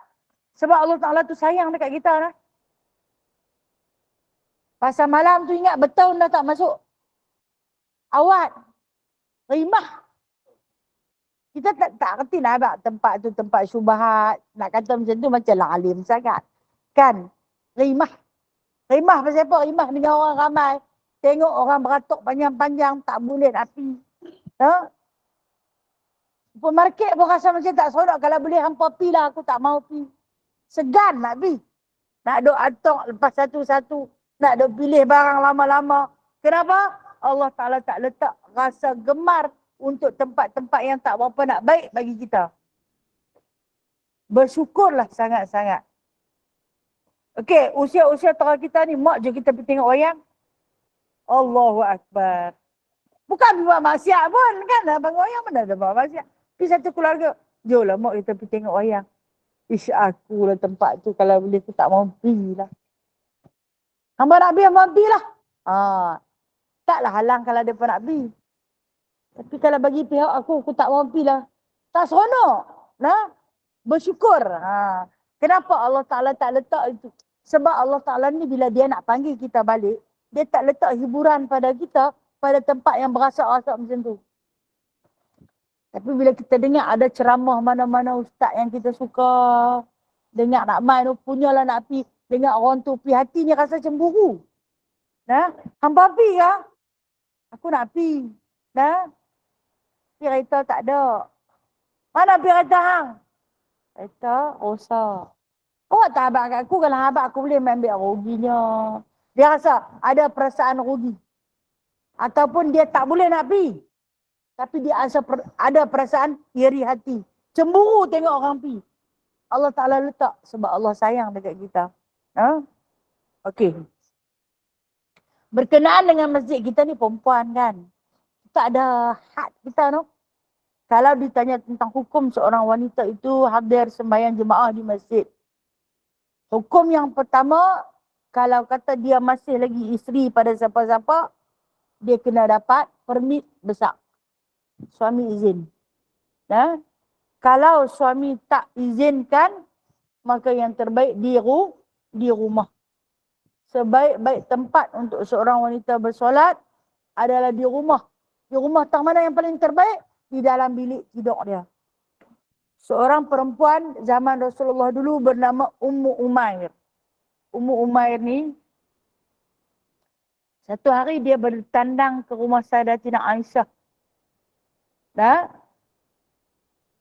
Sebab Allah Ta'ala tu sayang dekat kita dah. Pasal malam tu ingat bertahun dah tak masuk. Awat. Rimah. Kita tak kerti lah abang tempat tu tempat syubhat. Nak kata macam tu macam lah alim sangat. Kan? Rimah. Rimah pasal apa? Rimah dengan orang ramai. Tengok orang beratuk panjang-panjang tak boleh nak pergi. Supermarket pun rasa macam tak seronok. Kalau boleh hampa pergi lah, aku tak mau pergi. Segan nak pergi. Nak duk atok lepas satu-satu. Nak duk pilih barang lama-lama. Kenapa? Allah Ta'ala tak letak rasa gemar untuk tempat-tempat yang tak berapa nak baik bagi kita. Bersyukurlah sangat-sangat. Okey, usia-usia tua kita ni, mak je kita pergi tengok wayang. Allahu Akbar. Bukan buat maksiat pun kan. Abang wayang mana ada buat maksiat. Pergi satu keluarga. Jom lah mak kita pergi tengok wayang. Ish aku lah tempat tu. Kalau boleh tu tak mahu pergi lah. Hamba nak pergi, hamba pergi lah. Taklah halang kalau dia pun nak pergi. Tapi kalau bagi pihak aku tak mahu pergi lah. Tak seronok. Nah, bersyukur. Kenapa Allah Ta'ala tak letak itu? Sebab Allah Ta'ala ni bila dia nak panggil kita balik, dia tak letak hiburan pada kita pada tempat yang berasak-asak macam tu. Tapi bila kita dengar ada ceramah mana-mana ustaz yang kita suka, dengar nak main, punyalah nak pergi, dengar orang tu pergi, hati ni rasa cemburu. Nah, hamba pergi ke? Aku nak pergi. Nah, kereta tak ada. Mana kereta hang? Kereta rosak. Awak tak habaq kat aku, kalau habaq aku boleh ambil ruginya. Dia rasa ada perasaan rugi. Ataupun dia tak boleh nak pergi. Tapi dia ada perasaan iri hati. Cemburu tengok orang pergi. Allah Ta'ala letak sebab Allah sayang dekat kita. Okey. Berkenaan dengan masjid kita ni perempuan kan. Kita ada had kita no. Kalau ditanya tentang hukum seorang wanita itu hadir sembahyang jemaah di masjid. Hukum yang pertama, kalau kata dia masih lagi isteri pada siapa-siapa, dia kena dapat permit besar. Suami izin. Kalau suami tak izinkan, maka yang terbaik di rumah. Sebaik-baik tempat untuk seorang wanita bersolat adalah di rumah. Di rumah tang mana yang paling terbaik? Di dalam bilik tidur dia. Seorang perempuan zaman Rasulullah dulu bernama Ummu Umair. Ummu Umair ni, satu hari dia bertandang ke rumah Sayyidatina Aisyah.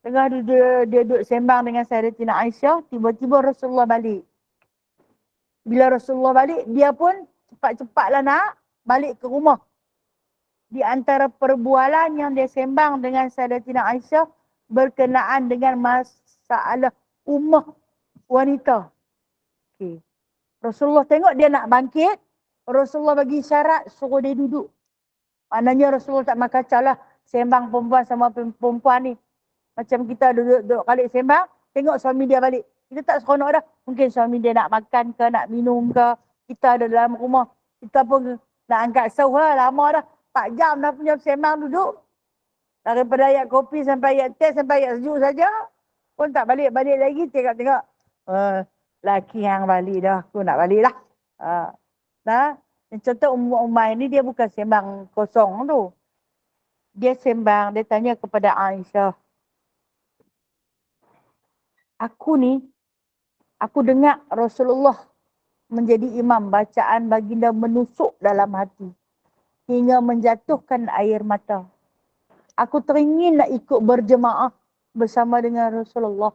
Tengah dia duduk sembang dengan Sayyidatina Aisyah, tiba-tiba Rasulullah balik. Bila Rasulullah balik, dia pun cepat-cepatlah nak balik ke rumah. Di antara perbualan yang dia sembang dengan Sayyidatina Aisyah berkenaan dengan masalah ummah wanita. Okay. Rasulullah tengok dia nak bangkit, Rasulullah bagi isyarat suruh dia duduk. Maknanya Rasulullah tak makan calah sembang perempuan sama perempuan ni. Macam kita duduk kalik sembang, tengok suami dia balik. Kita tak seronok dah. Mungkin suami dia nak makan ke, nak minum ke. Kita ada dalam rumah. Kita pun nak angkat sauh lah, lama dah. 4 jam dah punya sembang duduk. Daripada ayat kopi sampai ayat teh sampai ayat sejuk saja. Pun tak balik-balik lagi, tengok-tengok. Laki yang balik dah, aku nak balik dah. Nah, contoh Umar ni dia bukan sembang kosong tu. Dia sembang, dia tanya kepada Aisyah. Aku dengar Rasulullah menjadi imam, bacaan baginda menusuk dalam hati hingga menjatuhkan air mata. Aku teringin nak ikut berjemaah bersama dengan Rasulullah.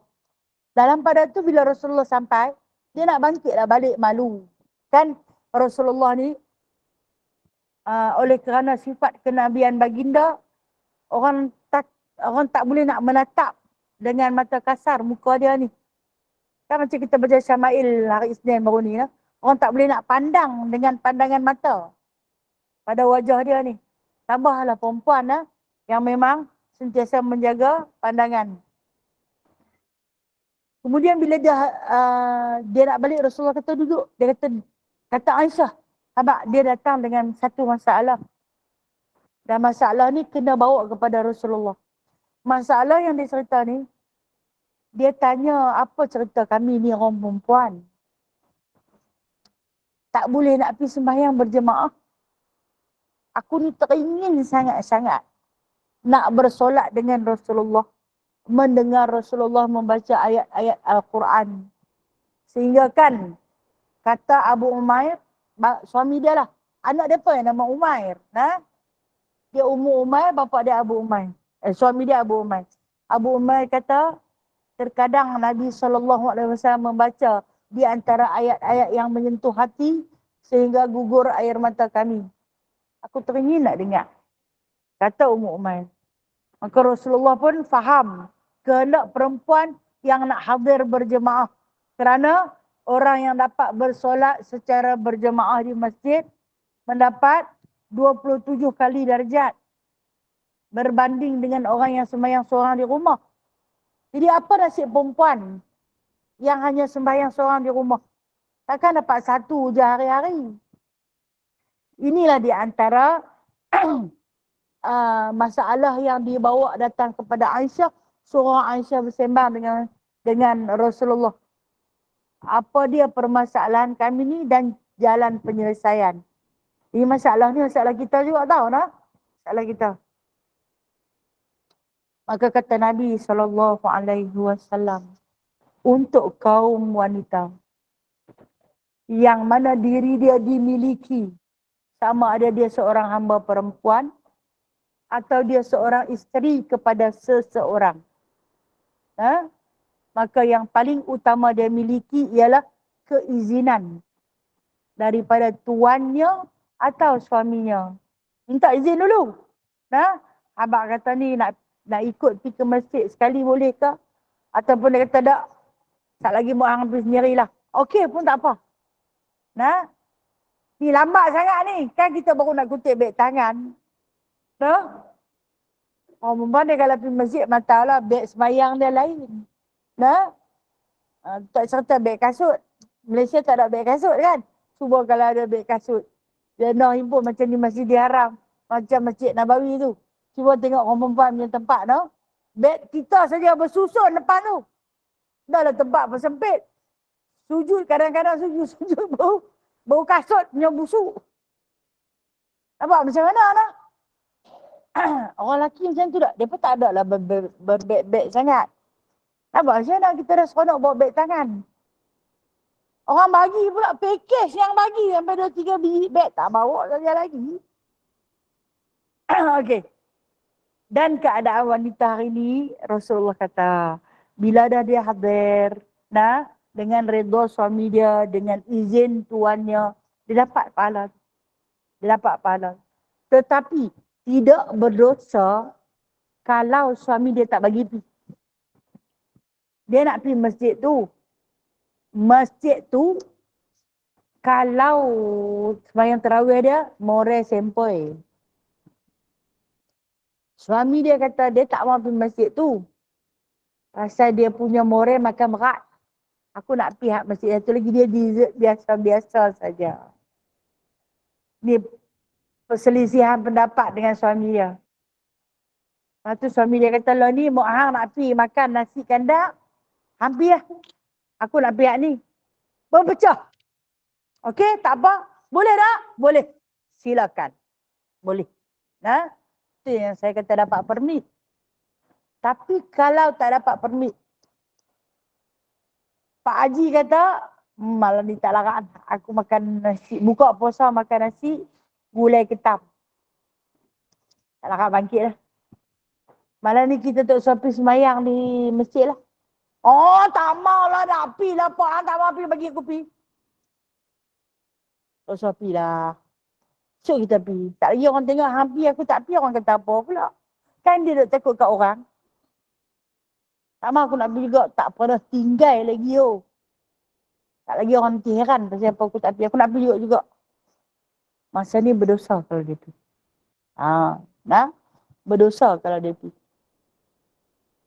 Dalam pada tu bila Rasulullah sampai, dia nak bangkitlah balik, malu. Kan Rasulullah ni oleh kerana sifat kenabian baginda, orang tak boleh nak menatap dengan mata kasar muka dia ni. Kan macam kita baca Syama'il hari Isnin baru ni lah. Orang tak boleh nak pandang dengan pandangan mata pada wajah dia ni. Tambahlah perempuan lah yang memang sentiasa menjaga pandangan. Kemudian bila dia nak balik, Rasulullah kata duduk. Dia kata Aisyah, abang dia datang dengan satu masalah. Dan masalah ni kena bawa kepada Rasulullah. Masalah yang dia cerita ni, dia tanya apa cerita kami ni orang perempuan. Tak boleh nak pergi sembahyang berjemaah. Aku ni teringin sangat-sangat nak bersolat dengan Rasulullah. Mendengar Rasulullah membaca ayat-ayat Al-Quran. Sehingga kan, kata Abu Umair, suami dia lah. Anak dia apa yang nama Umair? Dia Ummu Umair, bapa dia Abu Umair. Suami dia Abu Umair. Abu Umair kata, terkadang Nabi SAW membaca di antara ayat-ayat yang menyentuh hati sehingga gugur air mata kami. Aku teringin nak dengar. Kata Ummu Umair. Maka Rasulullah pun faham kehendak perempuan yang nak hadir berjemaah. Kerana orang yang dapat bersolat secara berjemaah di masjid mendapat 27 kali darjat berbanding dengan orang yang sembahyang seorang di rumah. Jadi apa nasib perempuan yang hanya sembahyang seorang di rumah? Takkan dapat satu je hari-hari. Inilah di antara masalah yang dibawa datang kepada Aisyah. Surah Aisyah bersembang dengan Rasulullah. Apa dia permasalahan kami ni dan jalan penyelesaian. Ini masalah ni masalah kita juga tahu nah. Masalah kita. Maka kata Nabi SAW, untuk kaum wanita yang mana diri dia dimiliki, sama ada dia seorang hamba perempuan atau dia seorang isteri kepada seseorang, maka yang paling utama dia miliki ialah keizinan daripada tuannya atau suaminya. Minta izin dulu. Abang kata ni nak ikut pergi ke masjid sekali boleh ke? Ataupun dia kata tak lagi mau hang pergi sendirilah. Okey pun tak apa. Ni lambat sangat ni. Kan kita baru nak kutip beg tangan. Orang perempuan dia kalau pergi masjid, matalah beg sembahyang dia lain. Tak serta beg kasut. Malaysia tak ada beg kasut kan? Cuba kalau ada beg kasut. Dia nak himpun macam di Masjidil Haram. Macam Masjid Nabawi tu. Cuba tengok orang perempuan punya tempat tu. Beg kita saja bersusun depan tu. Dah lah tempat bersempit. Sujud kadang-kadang sujud bau kasut punya busuk. Nampak macam mana nak? Orang lelaki macam tu tak? Dia pun tak ada lah berbeg-beg sangat. Nampak macam mana kita dah seronok bawa beg tangan. Orang bagi pula package yang bagi sampai 2-3 biji beg. Tak bawa saja lagi. Okey. Dan keadaan wanita hari ni, Rasulullah kata, bila dah dia hadir, dengan redha suami dia, dengan izin tuannya, dia dapat pahala. Dia dapat pahala. Tetapi, tidak berdosa kalau suami dia tak bagi pergi. Dia nak pergi masjid tu. Masjid tu, kalau sembahyang tarawih dia, more sempoi. Suami dia kata dia tak mahu pergi masjid tu. Pasal dia punya more makan berat. Aku nak pergi masjid tu lagi, dia dessert biasa-biasa saja. Ni perselisihan pendapat dengan suami dia. Lepas tu suami dia kata, lo ni mau hang nak pergi makan nasi kandar Hampir lah. Aku nak pihak ni. Berpecah. Okey, tak apa. Boleh tak? Boleh. Silakan. Boleh. Nah, itu yang saya kata dapat permit. Tapi kalau tak dapat permit, Pak Haji kata, malah ni tak larat. Aku makan nasi, buka puasa makan nasi, gulai ketam. Tak larat bangkit lah. Malah ni kita tak usah pergi semayang di masjid lah. Oh, tak mau lah, nak pergi lah Pak. Tak mau pergi, bagi aku pergi. Tak usah pergi lah. So kita pergi. Tak lagi orang tengok hampir aku tak pergi, orang kata apa pula. Kan dia tak takut kat orang. Tak mau aku nak pergi juga, tak pernah tinggal lagi oh. Tak lagi orang nanti heran pasal apa aku tak pergi. Aku nak pergi juga. Masa ni berdosa kalau dia pergi. Nah, berdosa kalau dia pergi.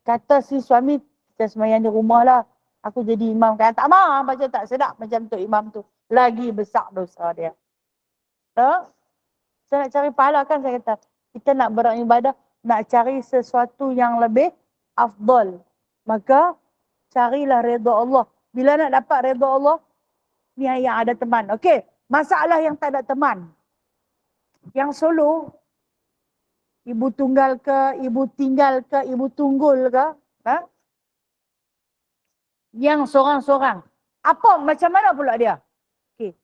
Kata si suami, kita semayang di rumah lah. Aku jadi imam kan. Tak mau, macam tak sedap macam tu imam tu. Lagi besar dosa dia. Saya nak cari pahala kan saya kata. Kita nak beribadah, nak cari sesuatu yang lebih afdal. Maka carilah redha Allah. Bila nak dapat redha Allah, ni yang ada teman. Okey, masalah yang tak ada teman. Yang solo, ibu tunggal ke, ibu tinggal ke, ibu tunggul ke, yang seorang-seorang. Apa, macam mana pula dia? Okey,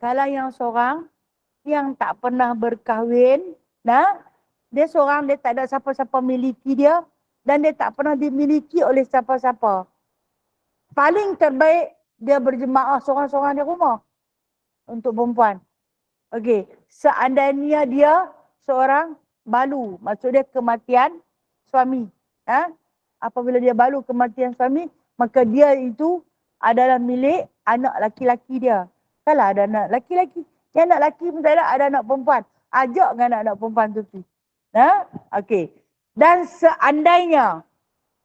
kalau yang seorang, yang tak pernah berkahwin, dia seorang, dia tak ada siapa-siapa miliki dia, dan dia tak pernah dimiliki oleh siapa-siapa. Paling terbaik, dia berjemaah seorang-seorang di rumah. Untuk perempuan. Okey, seandainya dia seorang balu, maksud dia kematian suami. Apabila dia balu kematian suami, maka dia itu adalah milik anak laki-laki dia. Kalau ada anak laki-laki, yang anak laki pun tak ada anak perempuan. Ajak dengan anak perempuan tu pergi. Okey. Dan seandainya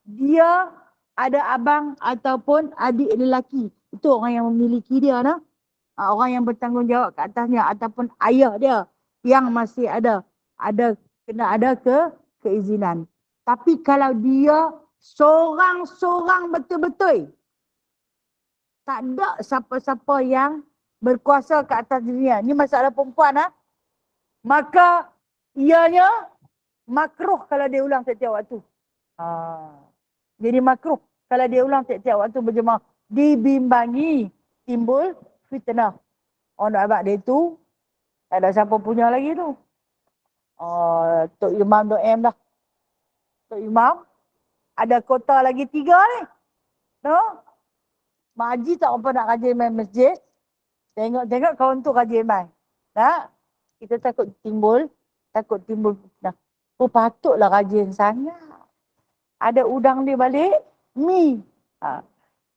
dia ada abang ataupun adik lelaki, itu orang yang memiliki dia, orang yang bertanggungjawab ke atasnya, ataupun ayah dia yang masih ada kena ada keizinan. Tapi kalau dia seorang-seorang betul-betul, tak ada siapa-siapa yang berkuasa ke atas dirinya. Ini masalah perempuan, maka ianya makruh kalau dia ulang setiap waktu. Jadi makruh kalau dia ulang tiap-tiap waktu berjemaah. Dibimbangi timbul fitnah. Orang nak abad dia tu, tak ada siapa punya lagi tu. Tok Imam Doem dah. Tok Imam, ada kota lagi 3 ni. Mak Haji tak apa nak rajin main masjid. Tengok-tengok kawan tu rajin main. Kita takut timbul fitnah. Patutlah rajin sangat. Ada udang dia balik, mi.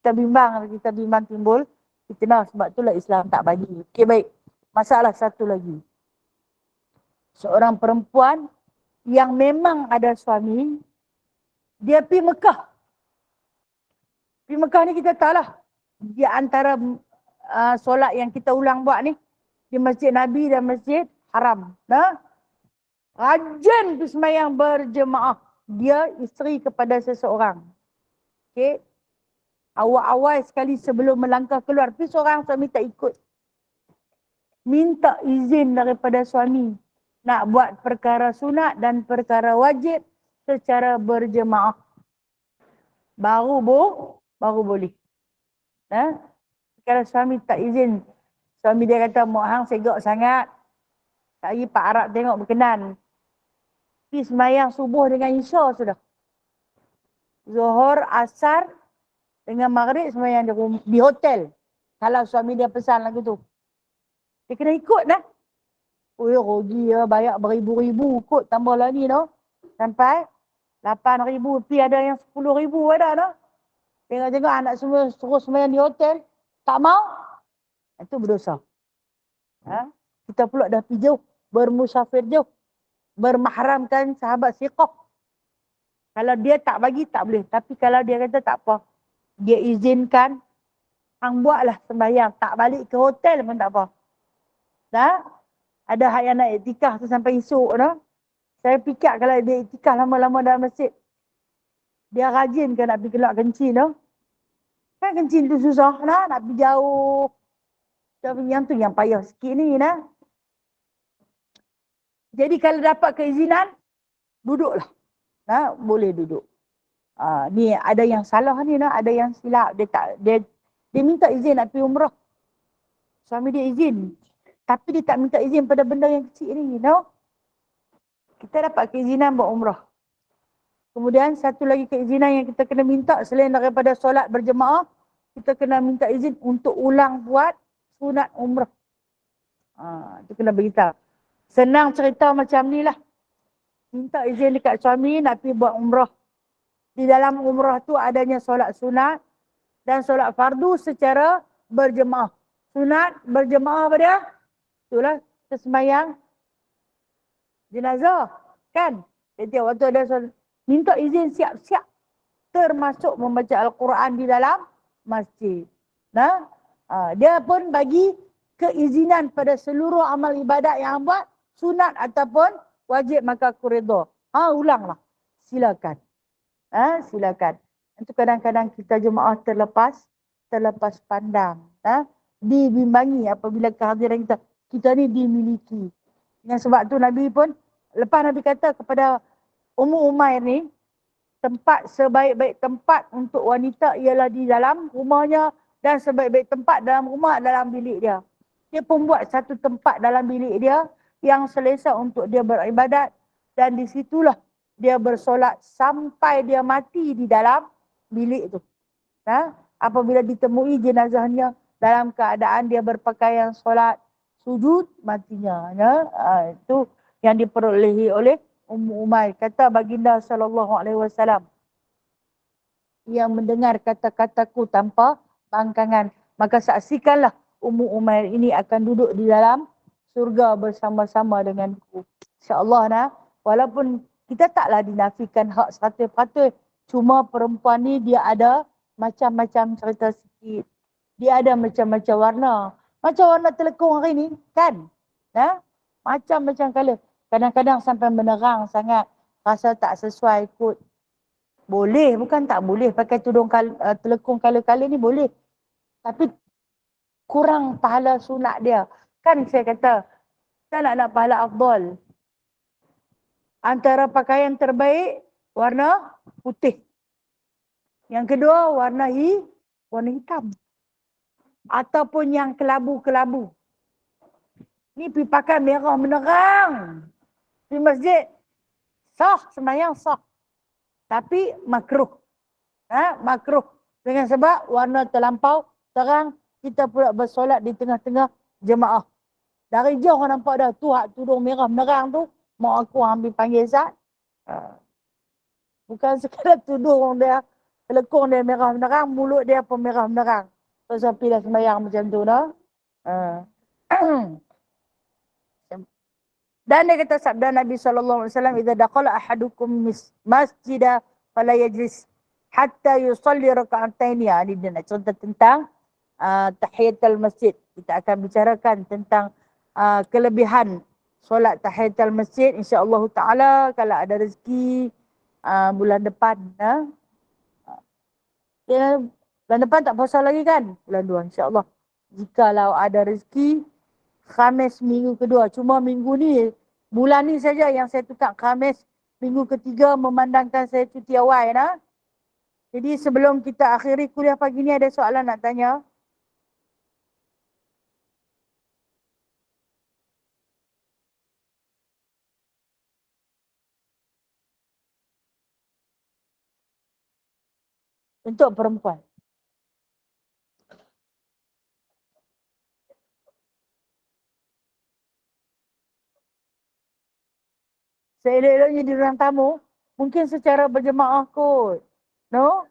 Kita bimbang timbul fitnah. Sebab itulah Islam tak bagi. Okey, baik. Masalah satu lagi. Seorang perempuan yang memang ada suami, dia pergi Mekah. Pergi Mekah ni kita tahu lah. Di antara solat yang kita ulang buat ni, di Masjid Nabi dan Masjid Haram. Rajin pergi semayang berjemaah. Dia isteri kepada seseorang. Okey. Awal-awal sekali sebelum melangkah keluar, pergi seorang, suami tak ikut. Minta izin daripada suami nak buat perkara sunat dan perkara wajib secara berjemaah. Baru boleh. Kalau suami tak izin, suami dia kata, Mak Hang segak sangat. Tak lagi Pak Arab tengok berkenan. Pergi semayang subuh dengan Isya sudah. Zuhur, Asar dengan Maghrib semayang di hotel. Kalau suami dia pesan lagu tu. Dia kena ikut dah. Rugi ya, bayar beribu-ribu kot tambah lagi sampai 8,000, pi ada yang 10,000 ada Tengok-tengok anak semua terus main di hotel, tak mau. Itu berdosa. Kita pula dah pergi jauh, bermusafir jauh, bermahramkan sahabat siqah. Kalau dia tak bagi tak boleh, tapi kalau dia kata tak apa, dia izinkan, hang buatlah sembahyang, tak balik ke hotel pun tak apa. Ada hak yang nak iktikaf tu sampai esok Saya fikir kalau dia iktikaf lama-lama dalam masjid, dia rajin ke nak pergi keluar kencing Kan kencing tu susah nak pergi jauh. Tapi yang tu yang payah sikit ni nah. Jadi kalau dapat keizinan, duduklah. Nah, boleh duduk. Ni ada yang salah ni nah, ada yang silap. Dia minta izin nak pergi umrah. Suami dia izin. Tapi dia tak minta izin pada benda yang kecil ni, no? Kita dapat keizinan buat umrah. Kemudian satu lagi keizinan yang kita kena minta selain daripada solat berjemaah, kita kena minta izin untuk ulang buat sunat umrah. Itu kena beritahu. Senang cerita macam ni lah. Minta izin dekat suami nak pergi buat umrah. Di dalam umrah tu adanya solat sunat dan solat fardu secara berjemaah. Sunat berjemaah apa dia? Itulah sembahyang jenazah. Kan? Jadi waktu ada solat, minta izin siap-siap. Termasuk membaca Al-Quran di dalam masjid. Nah, dia pun bagi keizinan pada seluruh amal ibadat yang buat, sunat ataupun wajib, maka aku redha. Ulanglah. Silakan. Silakan. Itu kadang-kadang kita jemaah terlepas pandang. Dibimbangi apabila kehadiran kita ni dimiliki. Dengan sebab tu Nabi pun, lepas Nabi kata kepada Ummu Umair ni, tempat sebaik-baik tempat untuk wanita ialah di dalam rumahnya dan sebaik-baik tempat dalam rumah dalam bilik dia. Dia pun buat satu tempat dalam bilik dia yang selesa untuk dia beribadat dan di situlah dia bersolat sampai dia mati di dalam bilik tu. Apabila ditemui jenazahnya dalam keadaan dia berpakaian solat, sujud, matinya. Itu yang diperolehi oleh Ummu Umair. Kata baginda SAW, yang mendengar kata-kataku tanpa bangkangan, maka saksikanlah Ummu Umair ini akan duduk di dalam surga bersama-sama denganku. InsyaAllah walaupun kita taklah dinafikan hak 100%, cuma perempuan ni dia ada macam-macam cerita sikit. Dia ada macam-macam warna. Macam warna telekung hari ni, kan? Macam-macam color. Kadang-kadang sampai menerang sangat. Rasa tak sesuai kot. Boleh, bukan tak boleh. Pakai tudung telekung color-color ni boleh. Tapi kurang pahala sunat dia. Kan saya kata, kita nak pahala afdal. Antara pakaian terbaik, warna putih. Yang kedua, warna hitam. Ataupun yang kelabu-kelabu. Ni pergi pakai merah menerang. Di masjid, sah, sembahyang sah. Tapi makruh. Makruh. Dengan sebab warna terlampau terang, kita pula bersolat di tengah-tengah jemaah. Dari jauh orang nampak dah, tu hak tudung merah menerang tu, mak aku ambil panggil Zat. Bukan sekadar tudung dia, telekung dia merah menerang, mulut dia pun merah menerang. Pasal pilih sembahyang macam tu dah. Dan dia kata sabda Nabi SAW, "Idza daqala ahadukum masjida fala yajlis hatta yusalli raka'ataini." Ini dia nak cerita tentang tahiyatul masjid. Kita akan bicarakan tentang kelebihan solat tahiyatul masjid, insya-Allah taala kalau ada rezeki bulan depan. Bulan depan tak puasa lagi kan? Bulan 2 insya-Allah. Jikalau ada rezeki Khamis minggu kedua. Cuma minggu ni, bulan ni saja yang saya tukar Khamis minggu ketiga memandangkan saya cuti awal. Jadi sebelum kita akhiri kuliah pagi ni ada soalan nak tanya. Untuk perempuan. Seelok-eloknya di ruang tamu, mungkin secara berjemaah kot. No?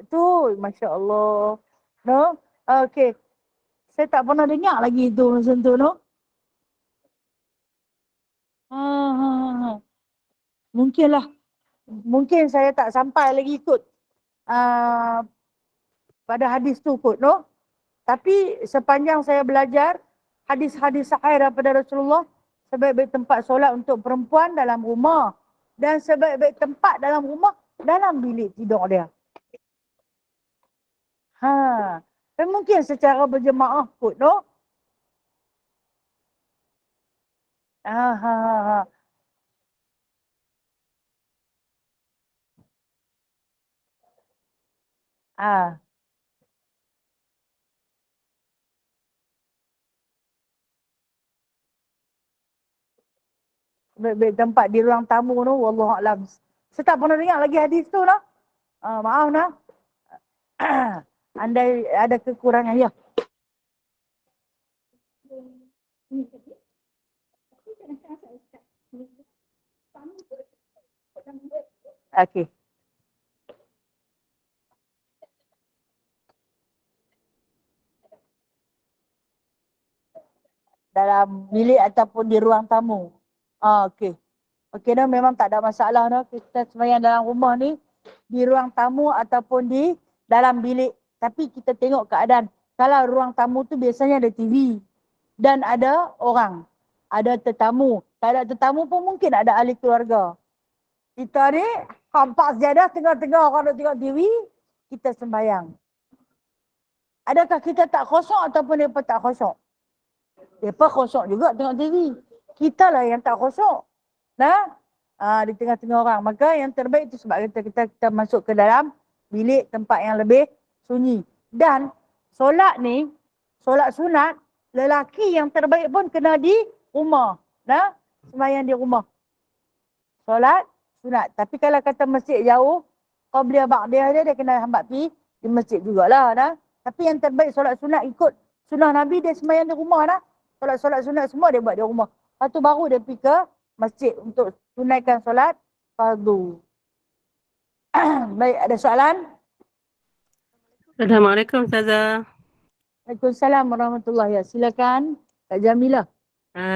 Itu, Masya Allah. No? Okay. Saya tak pernah dengar lagi itu macam tu, no? Mungkinlah. Mungkin saya tak sampai lagi ikut pada hadis tu kot, no? Tapi sepanjang saya belajar hadis-hadis sahih daripada Rasulullah, sebaik-baik tempat solat untuk perempuan dalam rumah dan sebaik-baik tempat dalam rumah dalam bilik tidur dia. Ha. Dan mungkin secara berjemaah kot, no? Ha, ha, ha. Ha. Baik-baik tempat di ruang tamu tu, wallahualam. Saya tak pernah dengar lagi hadis tu, no? Maaf, no? Andai ada kekurangan, ya. Okey. Dalam bilik ataupun di ruang tamu. Okey. Okey, no, memang tak ada masalah, no. Kita sembahyang dalam rumah ni, di ruang tamu ataupun di dalam bilik. Tapi kita tengok keadaan. Kalau ruang tamu tu biasanya ada TV dan ada orang. Ada tetamu. Tak ada tetamu pun mungkin ada ahli keluarga. Kita ni hampak sejadah tengah-tengah orang nak tengok TV, kita sembahyang. Adakah kita tak kosong ataupun mereka tak kosong? Mereka kosong juga tengok TV. Kita lah yang tak kosong. Nah, di tengah-tengah orang. Maka yang terbaik itu sebab kita masuk ke dalam bilik tempat yang lebih sunyi. Dan solat ni, solat sunat, lelaki yang terbaik pun kena di rumah. Nah, sembahyang di rumah. Solat sunat. Tapi kalau kata masjid jauh, qabliyah ba'diyah dia kena hambat pi di masjid jugalah. Nah. Tapi yang terbaik solat sunat ikut sunnah Nabi, dia sembahyang di rumah. Nah. Solat-solat sunat semua dia buat di rumah. Lepas tu baru dia pergi ke masjid untuk tunaikan solat fardu. Baik, ada soalan? Assalamualaikum Ustazah. Waalaikumsalam warahmatullahi wabarakatuh. Silakan Kak Jamilah.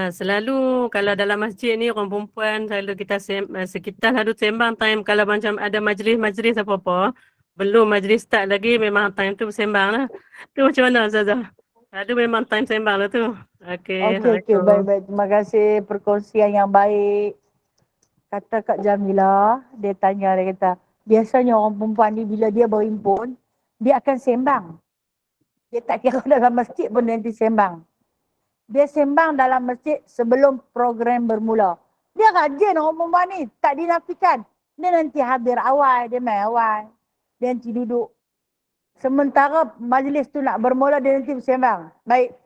Selalu kalau dalam masjid ni orang perempuan selalu kita selalu sembang time kalau macam ada majlis-majlis apa-apa. Belum majlis start lagi memang time tu bersembang lah. Tu macam mana Ustazah? Selalu memang time sembang lah tu. Okey, Okey, baik-baik. Terima kasih perkongsian yang baik. Kata Kak Jamilah, dia tanya, dia kata, biasanya orang perempuan ni bila dia berhimpun, dia akan sembang. Dia tak kira dalam masjid pun dia nanti sembang. Dia sembang dalam masjid sebelum program bermula. Dia rajin orang perempuan ni, tak dinafikan. Dia nanti hadir awal, dia main awal. Dia nanti duduk. Sementara majlis tu nak bermula, dia nanti bersembang. Baik.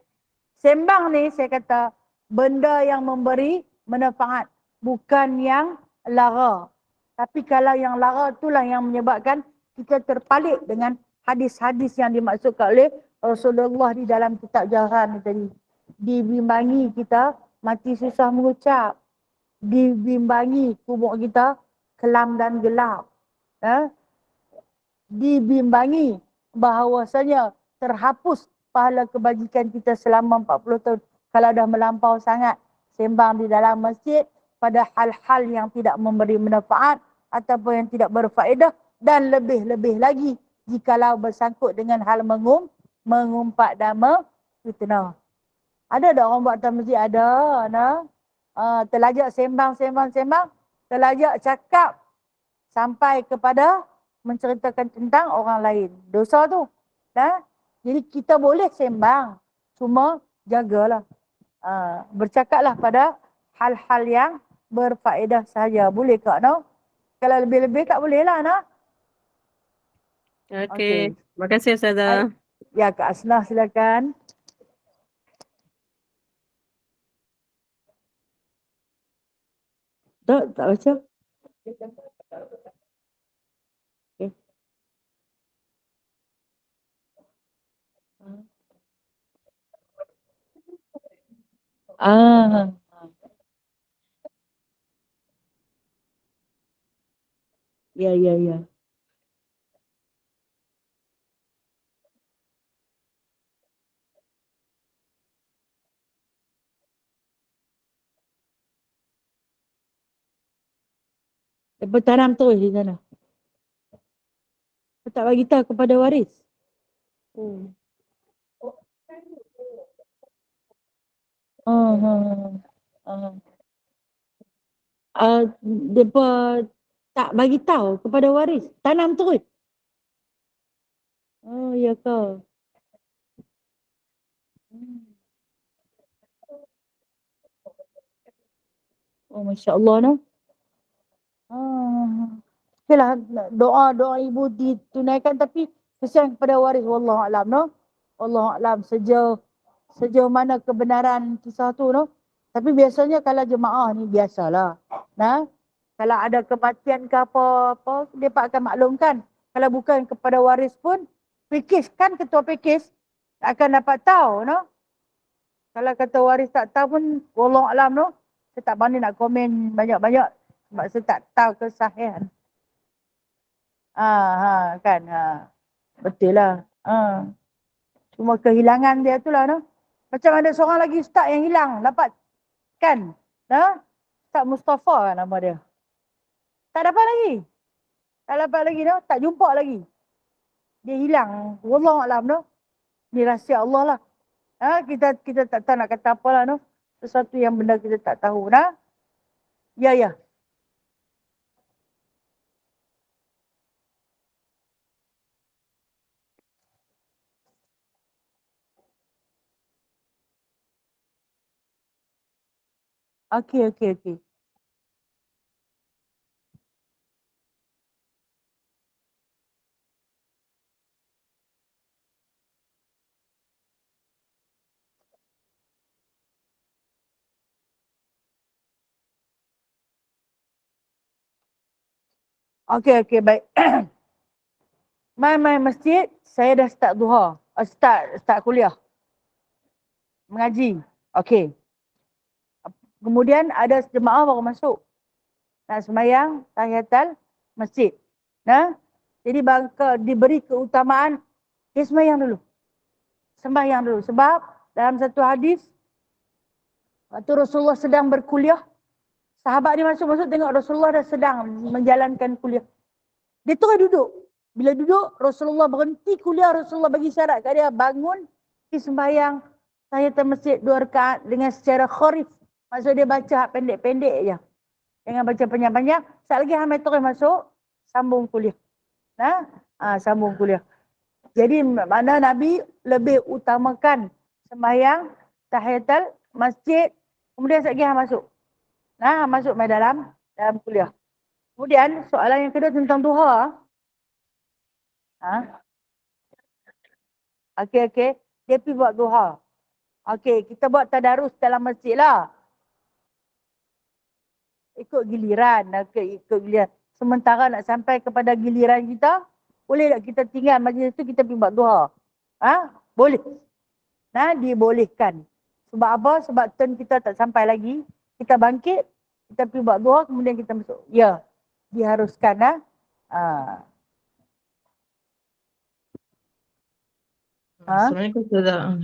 Sembang ni saya kata benda yang memberi manfaat, bukan yang lara. Tapi kalau yang lara itulah yang menyebabkan kita terpalit dengan hadis-hadis yang dimaksudkan oleh Rasulullah di dalam kitab Jaran tadi. Dibimbangi kita mati susah mengucap. Dibimbangi kubur kita kelam dan gelap. Dibimbangi bahawasanya terhapus pahala kebajikan kita selama 40 tahun. Kalau dah melampau sangat sembang di dalam masjid pada hal-hal yang tidak memberi manfaat ataupun yang tidak berfaedah, dan lebih-lebih lagi jikalau bersangkut dengan hal mengumpat dan fitnah. Ada tak orang buat atas masjid? Ada. Nah. Terlajak sembang, terlajak cakap sampai kepada menceritakan tentang orang lain. Dosa tu. Jadi kita boleh sembang, cuma jagalah. Bercakaplah pada hal-hal yang berfaedah sahaja. Boleh tak, no? Kalau lebih-lebih tak boleh lah, no? Okey. Terima kasih Ustazah. Ya, Kak Asnah silakan. Tak baca. Okay. Ya. Lepas tanam terus di sana. Tak bagi tahu kepada waris. Depa tak bagi tahu kepada waris. Tanam terus. Oh, ya ke? Hmm. Oh, Masya Allah, no? Ah. Okeylah, doa-doa ibu ditunaikan tapi kesian kepada waris. Wallahu a'lam, no? Wallahu a'lam sejauh mana kebenaran kisah tu, no? Tapi biasanya kalau jemaah ni biasalah. Nah, kalau ada kematian ke apa-apa, dia pak akan maklumkan. Kalau bukan kepada waris pun, pekis kan ketua pekis akan dapat tahu, no? Kalau kata waris tak tahu pun, wallahu a'lam, no? Saya tak berani nak komen banyak-banyak sebab saya tak tahu kesahihan. Kan. Betul lah. Cuma kehilangan dia tu lah, no? Macam ada seorang lagi ustaz yang hilang, dapat kan? Ustaz Mustafa kan nama dia. Tak dapat lagi. Tak dapat lagi, no? Tak jumpa lagi. Dia hilang. Wallahu a'lam, no? Ni rahsia Allah lah. Kita tak tahu nak kata apa lah, no? Sesuatu yang benda kita tak tahu, nah? Ya, ya. Okey, okey, okey. Okey, okey, baik. Mai masjid, saya dah start duha. Start kuliah. Mengaji. Okey. Kemudian ada jemaah baru masuk. Nak semayang tahiyatul masjid. Nah, jadi bangka diberi keutamaan dia semayang dulu. Sembahyang dulu. Sebab dalam satu hadis, waktu Rasulullah sedang berkuliah, sahabat ni masuk-masuk tengok Rasulullah dah sedang menjalankan kuliah. Dia terus duduk. Bila duduk, Rasulullah berhenti kuliah. Rasulullah bagi syarat kat dia, bangun, pergi sembahyang tahiyatul masjid 2 rakaat dengan secara khorif. Maksud dia baca pendek-pendek je. Jangan baca panjang-panjang. Sekejap lagi Hamid terus masuk, sambung kuliah. Sambung kuliah. Jadi mana Nabi lebih utamakan sembahyang tahiyatul masjid, kemudian sekejap lagi masuk. Masuk mai dalam kuliah. Kemudian soalan yang kedua tentang duha. Okey. Dia pergi buat duha. Okey, kita buat tadarus dalam masjid lah. Ikut giliran. Ikut giliran. Sementara nak sampai kepada giliran kita, boleh tak kita tinggal majlis tu, kita pergi buat duha? Boleh. Dibolehkan. Sebab apa? Sebab turn kita tak sampai lagi. Kita bangkit, kita pergi buat duha, kemudian kita masuk. Ya, diharuskan. Assalamualaikum Ustazah.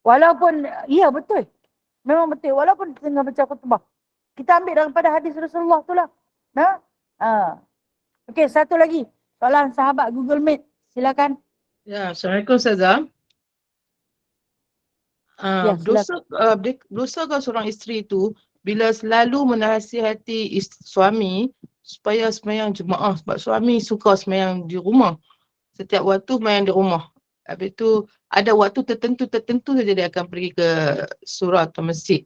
Walaupun, ya betul. Memang betul. Walaupun tengah baca khutbah. Kita ambil daripada hadis Rasulullah tu lah. Okey, satu lagi. Soalan sahabat Google Meet. Silakan. Ya, Assalamualaikum Ustazah. Ya, Dosa kau seorang isteri tu bila selalu menasihati suami supaya semayang jemaah sebab suami suka semayang di rumah. Setiap waktu semayang di rumah. Habis tu ada waktu tertentu saja dia akan pergi ke surau atau masjid.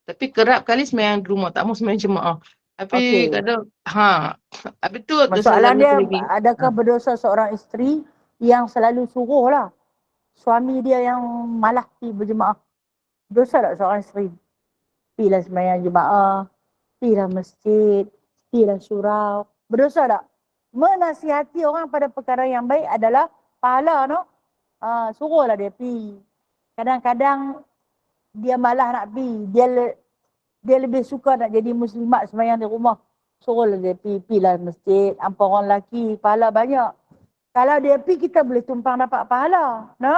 Tapi kerap kali semayang di rumah, tak mau semayang jemaah. Tapi kadang habis tu soalan dia, adakah berdosa seorang isteri yang selalu suruh lah suami dia yang malah pergi berjemaah? Dosa tak seorang isteri? Pergilah semayang jemaah, pergilah masjid, pergilah surau. Berdosa tak? Menasihati orang pada perkara yang baik adalah pahala, no? Suruhlah dia pergi. Kadang-kadang dia malah nak pergi. Dia lebih suka nak jadi muslimat semayang di rumah. Suruhlah dia pergilah masjid. Hampa orang lelaki, pahala banyak. Kalau dia pergi, kita boleh tumpang dapat pahala. No?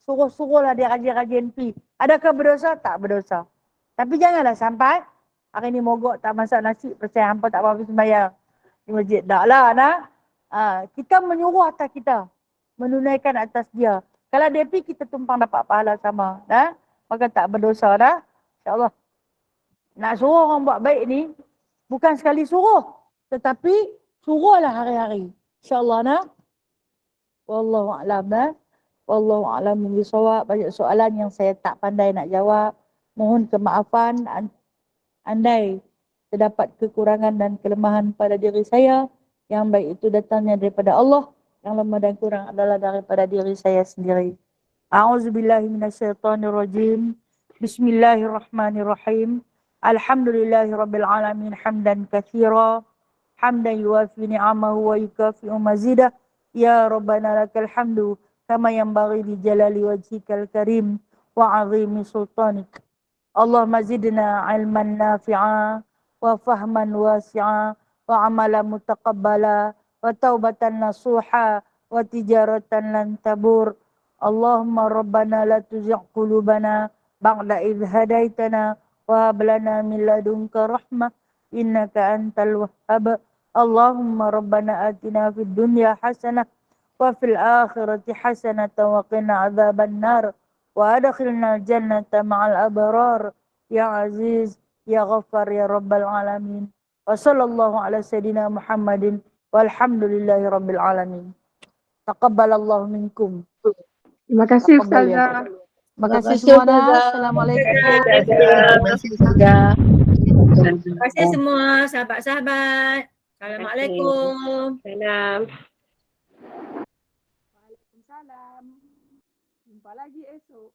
Suruh-suruhlah dia rajin-rajin pergi. Adakah berdosa? Tak berdosa. Tapi janganlah sampai hari ni mogok tak masak nasi, pasal hampa tak apa sembahyang di masjid. Tak lah, kita menyuruh atas kita. Menunaikan atas dia. Kalau dia pergi, kita tumpang dapat pahala sama. Maka tak berdosa dah. InsyaAllah. Nak suruh orang buat baik ni, bukan sekali suruh, tetapi suruhlah hari-hari. InsyaAllah nak. Wallahu a'lam dah. Wallahu a'lam bishawab. Banyak soalan yang saya tak pandai nak jawab. Mohon kemaafan andai terdapat kekurangan dan kelemahan pada diri saya. Yang baik itu datangnya daripada Allah. Yang lemah dan kurang adalah daripada diri saya sendiri. A'udzubillahi minasyaitonirrajim. Bismillahirrahmanirrahim. Alhamdulillahirabbil alamin hamdan katsira. Hamdan yuwafi ni'amahu wa yukafi'u mazidah. Ya Rabbana lakal hamdu kama yanbaghi li jalali wajhikal karim wa 'azimi sultanik. Allahumma zidna 'ilman nafi'a wa fahman wasi'a wa 'amalan mutaqabbala wa taubatan nasuha wa tijaratan lan tabur. Allahumma rabbana la tuzigh qulubana ba'da idh hadaitana wa hab lana min ladunka rahmah innaka antal wahhab. Allahumma rabbana atina fid dunya hasanah wa fil akhirati hasanah wa qina adzaban nar wa adkhilna jannata ma'al abrar ya aziz ya ghaffar ya rabbal alamin. Wa sallallahu ala sayyidina Muhammadin walhamdulillahi rabbil alamin. Taqabbalallahu minkum. Terima kasih Taqabbal ya. Ustazah. Terima kasih semuanya. Assalamualaikum. Terima kasih Ustazah. Terima kasih semua sahabat-sahabat. Assalamualaikum. Salam. Waalaikumsalam. Jumpa lagi esok.